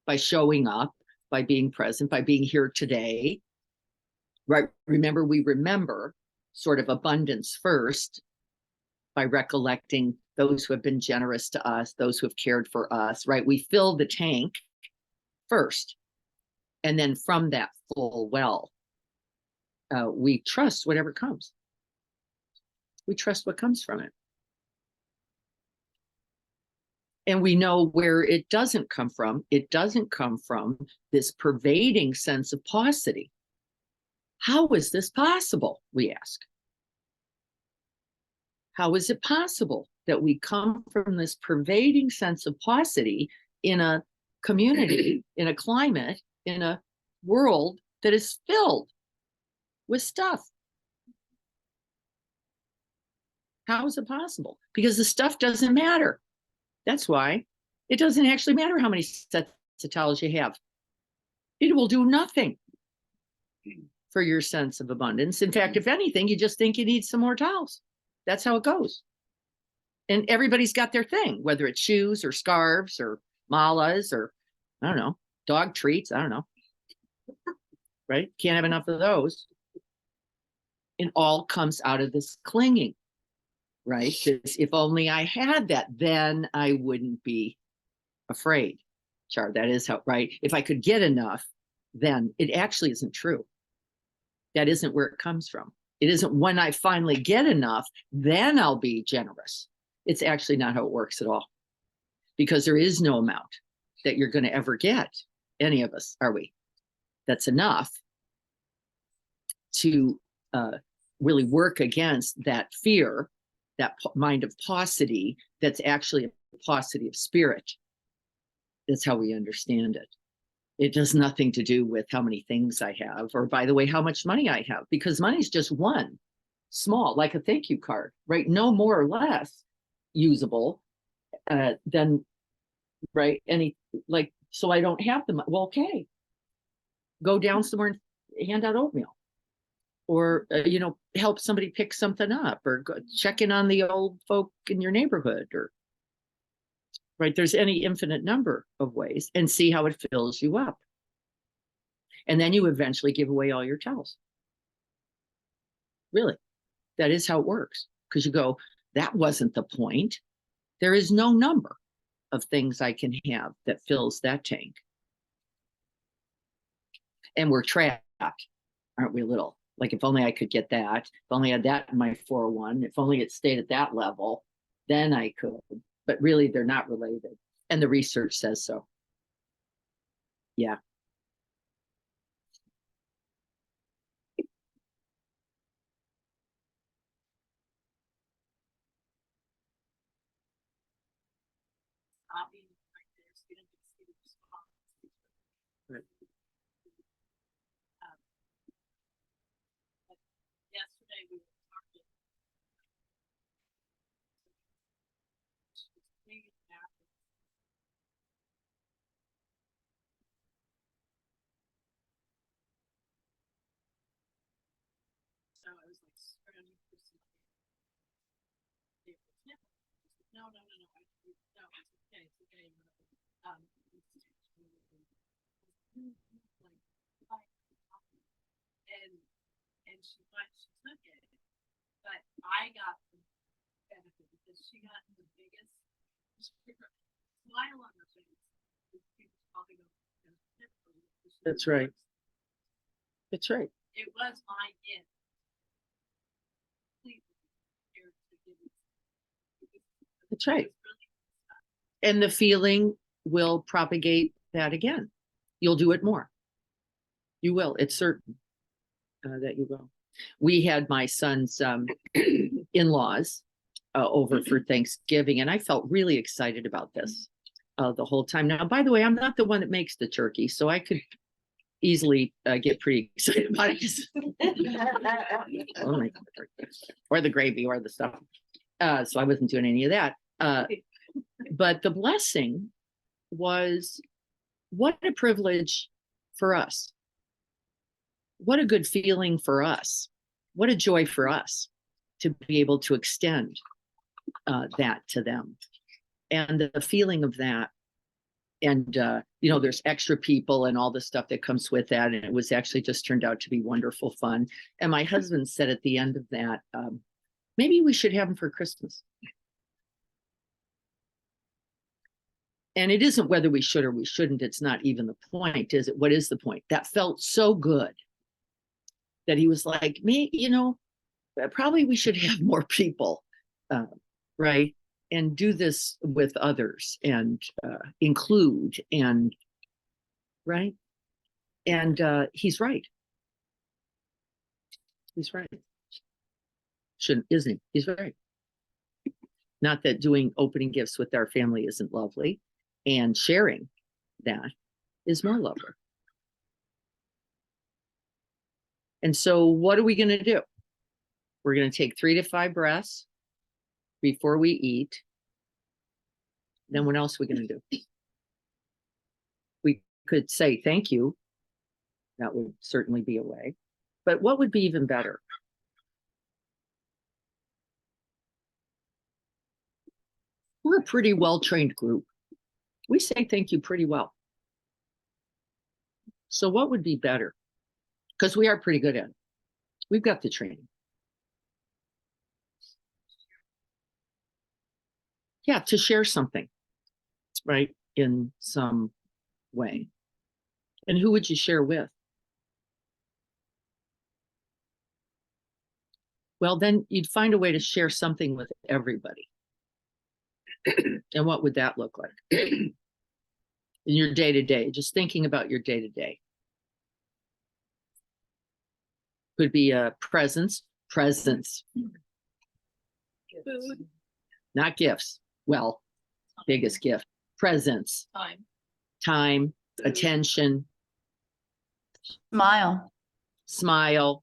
Speaker 1: by showing up, by being present, by being here today. Right? Remember, we remember sort of abundance first by recollecting those who have been generous to us, those who have cared for us, right? We fill the tank first. And then from that full well, we trust whatever comes. We trust what comes from it. And we know where it doesn't come from. It doesn't come from this pervading sense of paucity. How is this possible, we ask? How is it possible that we come from this pervading sense of paucity in a community, in a climate, in a world that is filled with stuff? How is it possible? Because the stuff doesn't matter. That's why it doesn't actually matter how many sets of towels you have. It will do nothing for your sense of abundance. In fact, if anything, you just think you need some more towels. That's how it goes. And everybody's got their thing, whether it's shoes or scarves or malas or, I don't know, dog treats. I don't know. Right? Can't have enough of those. It all comes out of this clinging, right? This, if only I had that, then I wouldn't be afraid. Char, that is how, right? If I could get enough, then it actually isn't true. That isn't where it comes from. It isn't when I finally get enough, then I'll be generous. It's actually not how it works at all. Because there is no amount that you're going to ever get, any of us, are we? That's enough to really work against that fear, that mind of paucity that's actually a paucity of spirit. That's how we understand it. It has nothing to do with how many things I have, or by the way, how much money I have, because money is just one small, like a thank you card, right? No more or less usable than, right? Any, like, so I don't have them. Well, okay. Go down somewhere and hand out oatmeal, or, help somebody pick something up, or go check in on the old folk in your neighborhood, or, right? There's any infinite number of ways, and see how it fills you up. And then you eventually give away all your towels. Really, that is how it works. Because you go, that wasn't the point. There is no number of things I can have that fills that tank. And we're trapped, aren't we, a little? Like, if only I could get that, if only I had that in my 401, if only it stayed at that level, then I could. But really, they're not related. And the research says so. Yeah.
Speaker 2: Stopping right there, so you don't get to see the response.
Speaker 1: Right.
Speaker 2: But yesterday we were talking. So I was like scrounging for something. No, no, no, no. No, it's okay. It's okay. And she took it, but I got the benefit because she got the biggest smile on her face.
Speaker 1: That's right. That's right.
Speaker 2: It was my gift.
Speaker 1: That's right. And the feeling will propagate that again. You'll do it more. You will. It's certain that you will. We had my son's in-laws over for Thanksgiving, and I felt really excited about this the whole time. Now, by the way, I'm not the one that makes the turkey, so I could easily get pretty excited about it. Oh my God. Or the gravy or the stuff. So I wasn't doing any of that. But the blessing was, what a privilege for us. What a good feeling for us. What a joy for us to be able to extend that to them. And the feeling of that. And, there's extra people and all the stuff that comes with that. And it was actually just turned out to be wonderful fun. And my husband said at the end of that, maybe we should have them for Christmas. And it isn't whether we should or we shouldn't. It's not even the point, is it? What is the point? That felt so good that he was like, probably we should have more people, right? And do this with others and include, and right. And he's right. He's right. Shouldn't, isn't he? He's right. Not that doing opening gifts with our family isn't lovely, and sharing that is more lovely. And so what are we going to do? We're going to take 3 to 5 breaths before we eat. Then what else are we going to do? We could say thank you. That would certainly be a way. But what would be even better? We're a pretty well-trained group. We say thank you pretty well. So what would be better? Because we are pretty good at it. We've got the training. Yeah, to share something, right, in some way. And who would you share with? Well, then you'd find a way to share something with everybody. And what would that look like? In your day-to-day, just thinking about your day-to-day. Could be a presence,
Speaker 7: Food.
Speaker 1: not gifts. Well, biggest gift, presence,
Speaker 7: Time.
Speaker 1: time, attention,
Speaker 8: Smile.
Speaker 1: smile,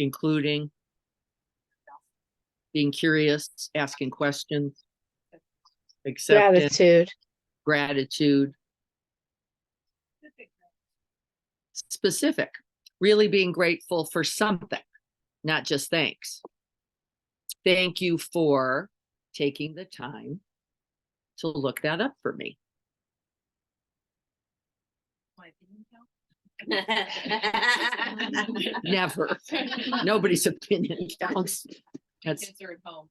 Speaker 1: including being curious, asking questions, acceptance, gratitude, specific, really being grateful for something, not just thanks. Thank you for taking the time to look that up for me.
Speaker 2: My opinion count?
Speaker 1: Never. Nobody's opinion counts. That's
Speaker 7: Kids are at home.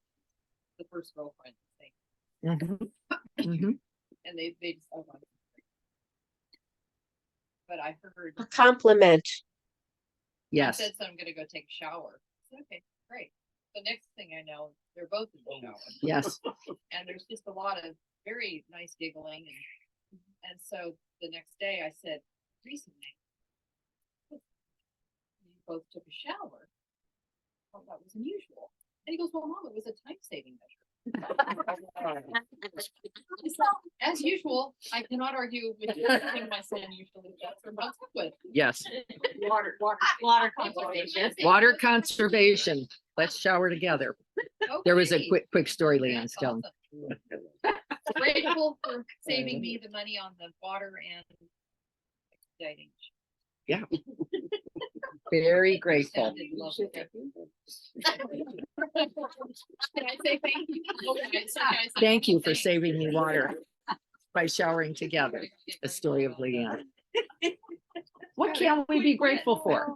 Speaker 7: The first girlfriend, thing,
Speaker 1: Mhm. Mhm.
Speaker 7: and they just, oh my. But I heard.
Speaker 9: A compliment.
Speaker 7: I
Speaker 1: Yes,
Speaker 7: said, so I'm gonna go take a shower. I said, okay, great. The next thing I know, they're both in the shower.
Speaker 1: yes.
Speaker 7: And there's just a lot of very nice giggling and so the next day I said, recently. You both took a shower. Oh, that was unusual. And he goes, well, Mom, it was a time saving measure. So, as usual, I cannot argue with anything my son usually does or not with.
Speaker 1: Yes.
Speaker 6: Water conservation.
Speaker 1: Water conservation. Let's shower together. There was a
Speaker 7: Okay.
Speaker 1: quick story, Leanne's
Speaker 7: That's
Speaker 1: telling.
Speaker 7: awesome. Grateful for saving me the money on the water and expediting.
Speaker 1: Very grateful.
Speaker 7: Sounded lovely. Can I say thank you? Okay, so can I say
Speaker 1: Thank you for
Speaker 7: thanks?
Speaker 1: saving me water by showering together. A story of Leanne. What can we be grateful for?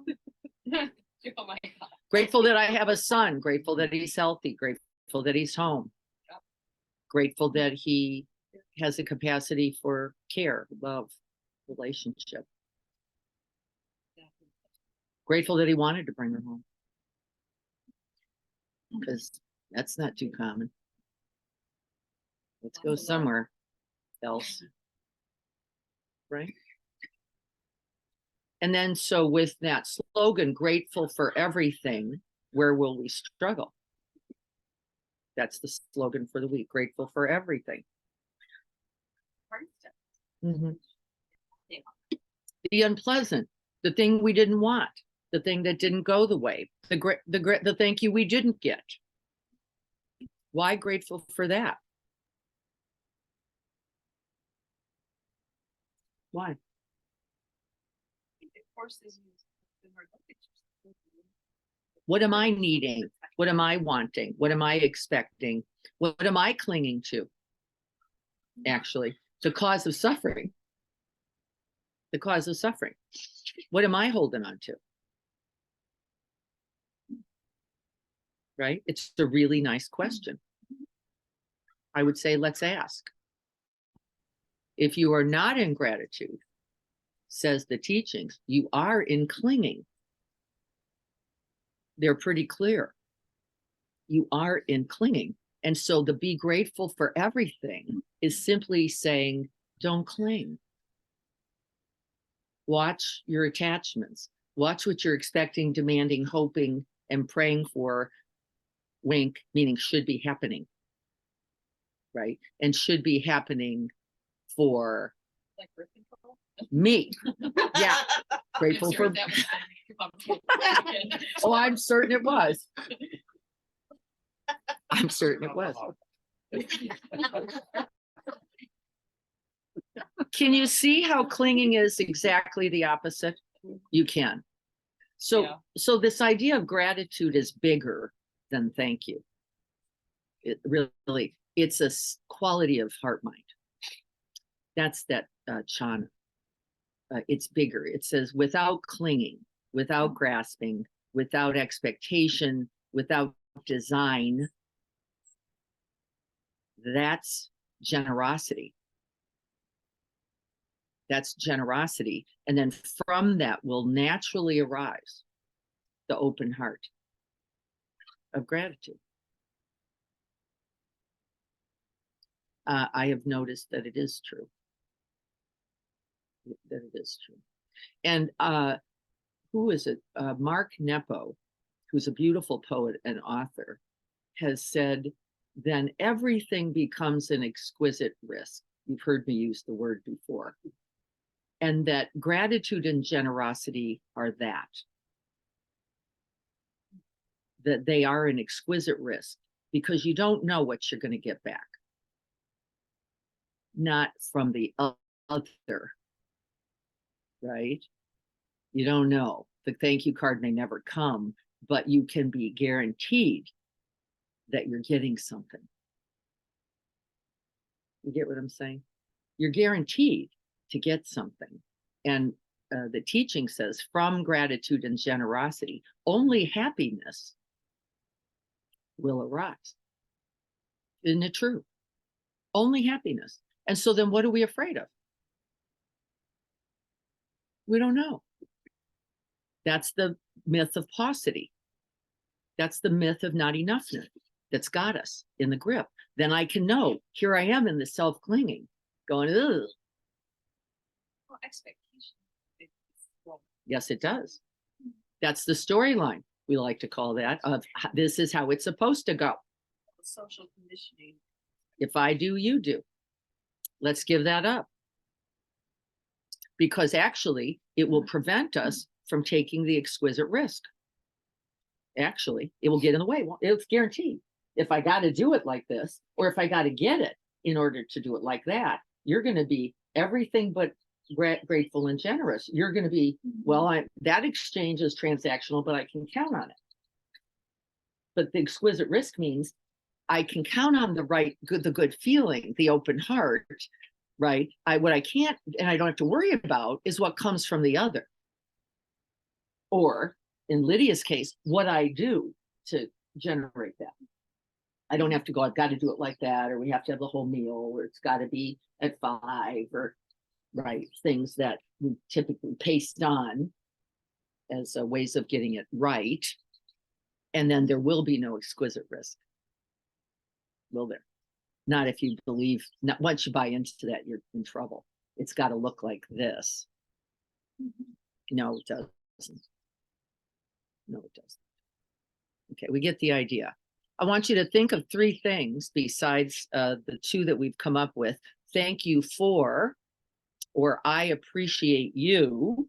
Speaker 7: Oh my God.
Speaker 1: Grateful that I have a son, grateful that he's healthy, grateful that he's home. Grateful that he has a capacity for care, love, relationship. Grateful that he wanted to bring her home. Because that's not too common. Let's go somewhere else. Right? And then, so with that slogan, grateful for everything, where will we struggle? That's the slogan for the week, grateful for everything. Mhm. The unpleasant, the thing we didn't want, the thing that didn't go the way, the thank you we didn't get. Why grateful for that? Why?
Speaker 2: It forces you to look at yourself.
Speaker 1: What am I needing? What am I wanting? What am I expecting? What am I clinging to? Actually, the cause of suffering. The cause of suffering. What am I holding on to? Right? It's a really nice question. I would say, let's ask. If you are not in gratitude, says the teachings, you are in clinging. They're pretty clear. You are in clinging. And so the be grateful for everything is simply saying, don't cling. Watch your attachments. Watch what you're expecting, demanding, hoping, and praying for. Wink, meaning should be happening. Right? And should be happening for
Speaker 7: Like birth control.
Speaker 1: me. Yeah. Grateful
Speaker 7: I'm sure
Speaker 1: for.
Speaker 7: that was complicated.
Speaker 1: Oh, I'm certain it was. I'm certain it was. Can you see how clinging is exactly the opposite? You can. So,
Speaker 7: Yeah.
Speaker 1: so this idea of gratitude is bigger than thank you. It really, it's a quality of heart mind. That's that Chana. It's bigger. It says without clinging, without grasping, without expectation, without design. That's generosity. That's generosity. And then from that will naturally arise the open heart of gratitude. I have noticed that it is true. that it is true. And who is it? Mark Nepo, who's a beautiful poet and author, has said, then everything becomes an exquisite risk. You've heard me use the word before. And that gratitude and generosity are that they are an exquisite risk because you don't know what you're going to get back. Not from the other, right? You don't know. The thank you card may never come, but you can be guaranteed that you're getting something. You get what I'm saying? You're guaranteed to get something. And the teaching says, from gratitude and generosity, only happiness will arise. Isn't it true? Only happiness. And so then what are we afraid of? We don't know. That's the myth of paucity. That's the myth of not enoughness that's got us in the grip. Then I can know, here I am in the self-clinging, going, ugh.
Speaker 7: Well, expectation. Well,
Speaker 1: Yes, it does. That's the storyline, we like to call that, of this is how it's supposed to go.
Speaker 7: social conditioning.
Speaker 1: If I do, you do. Let's give that up. Because actually, it will prevent us from taking the exquisite risk. Actually, it will get in the way. Well, it's guaranteed. If I got to do it like this, or if I got to get it in order to do it like that, you're going to be everything but grateful and generous. You're going to be, well, that exchange is transactional, but I can count on it. But the exquisite risk means I can count on the good feeling, the open heart, right? What I can't, and I don't have to worry about, is what comes from the other. Or in Lydia's case, what I do to generate that. I don't have to go, I've got to do it like that, or we have to have the whole meal, or it's got to be at 5, or right, things that we typically paste on as ways of getting it right. And then there will be no exquisite risk. Will there? Not if you believe, not once you buy into that, you're in trouble. It's got to look like this. No, it doesn't. No, it doesn't. Okay, we get the idea. I want you to think of 3 things besides the 2 that we've come up with. Thank you for, or I appreciate you,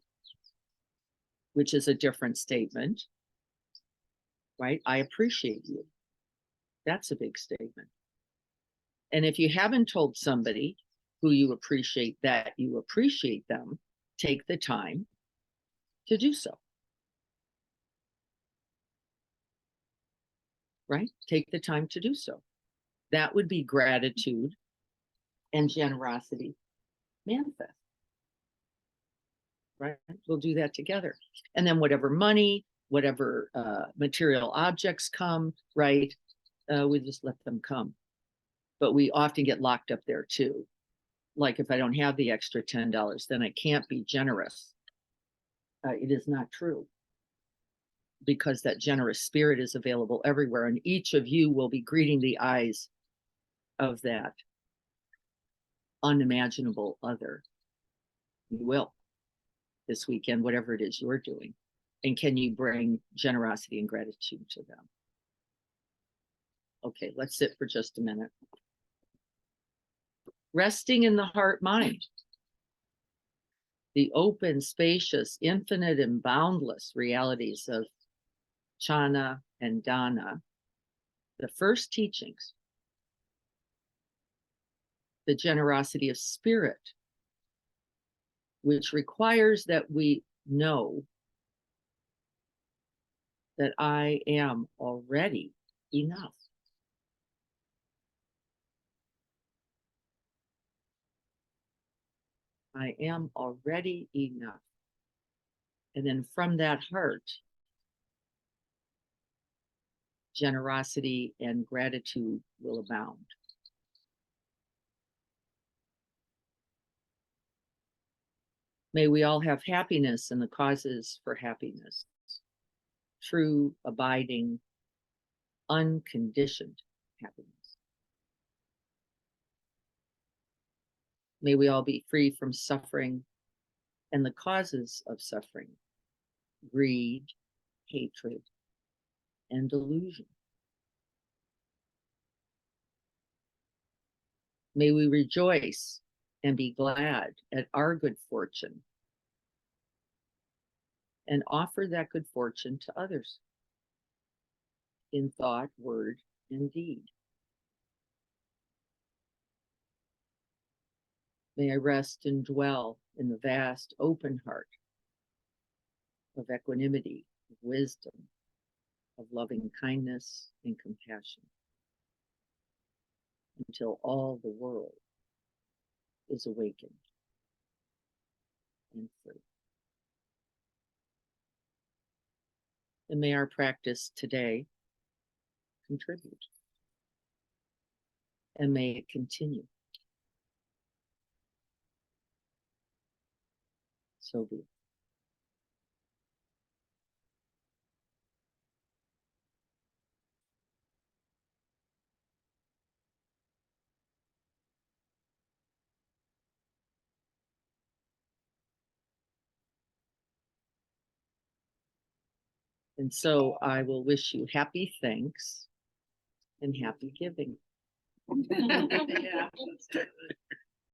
Speaker 1: which is a different statement, right? I appreciate you. That's a big statement. And if you haven't told somebody who you appreciate that you appreciate them, take the time to do so. Right? Take the time to do so. That would be gratitude and generosity manifest. Right? We'll do that together. And then whatever money, whatever material objects come, right? We just let them come. But we often get locked up there too. Like if I don't have the extra $10, then I can't be generous. It is not true. Because that generous spirit is available everywhere, and each of you will be greeting the eyes of that unimaginable other. You will this weekend, whatever it is you're doing. And can you bring generosity and gratitude to them? Okay, let's sit for just a minute. Resting in the heart mind, the open, spacious, infinite, and boundless realities of Chana and Dana, the first teachings, the generosity of spirit, which requires that we know that I am already enough. I am already enough. And then from that heart, generosity and gratitude will abound. May we all have happiness and the causes for happiness. True, abiding, unconditioned happiness. May we all be free from suffering and the causes of suffering, greed, hatred, and delusion. May we rejoice and be glad at our good fortune and offer that good fortune to others in thought, word, and deed. May I rest and dwell in the vast open heart of equanimity, of wisdom, of loving kindness and compassion until all the world is awakened and free. And may our practice today contribute. And may it continue. So be it. And so I will wish you happy thanks and happy giving.
Speaker 7: Yeah.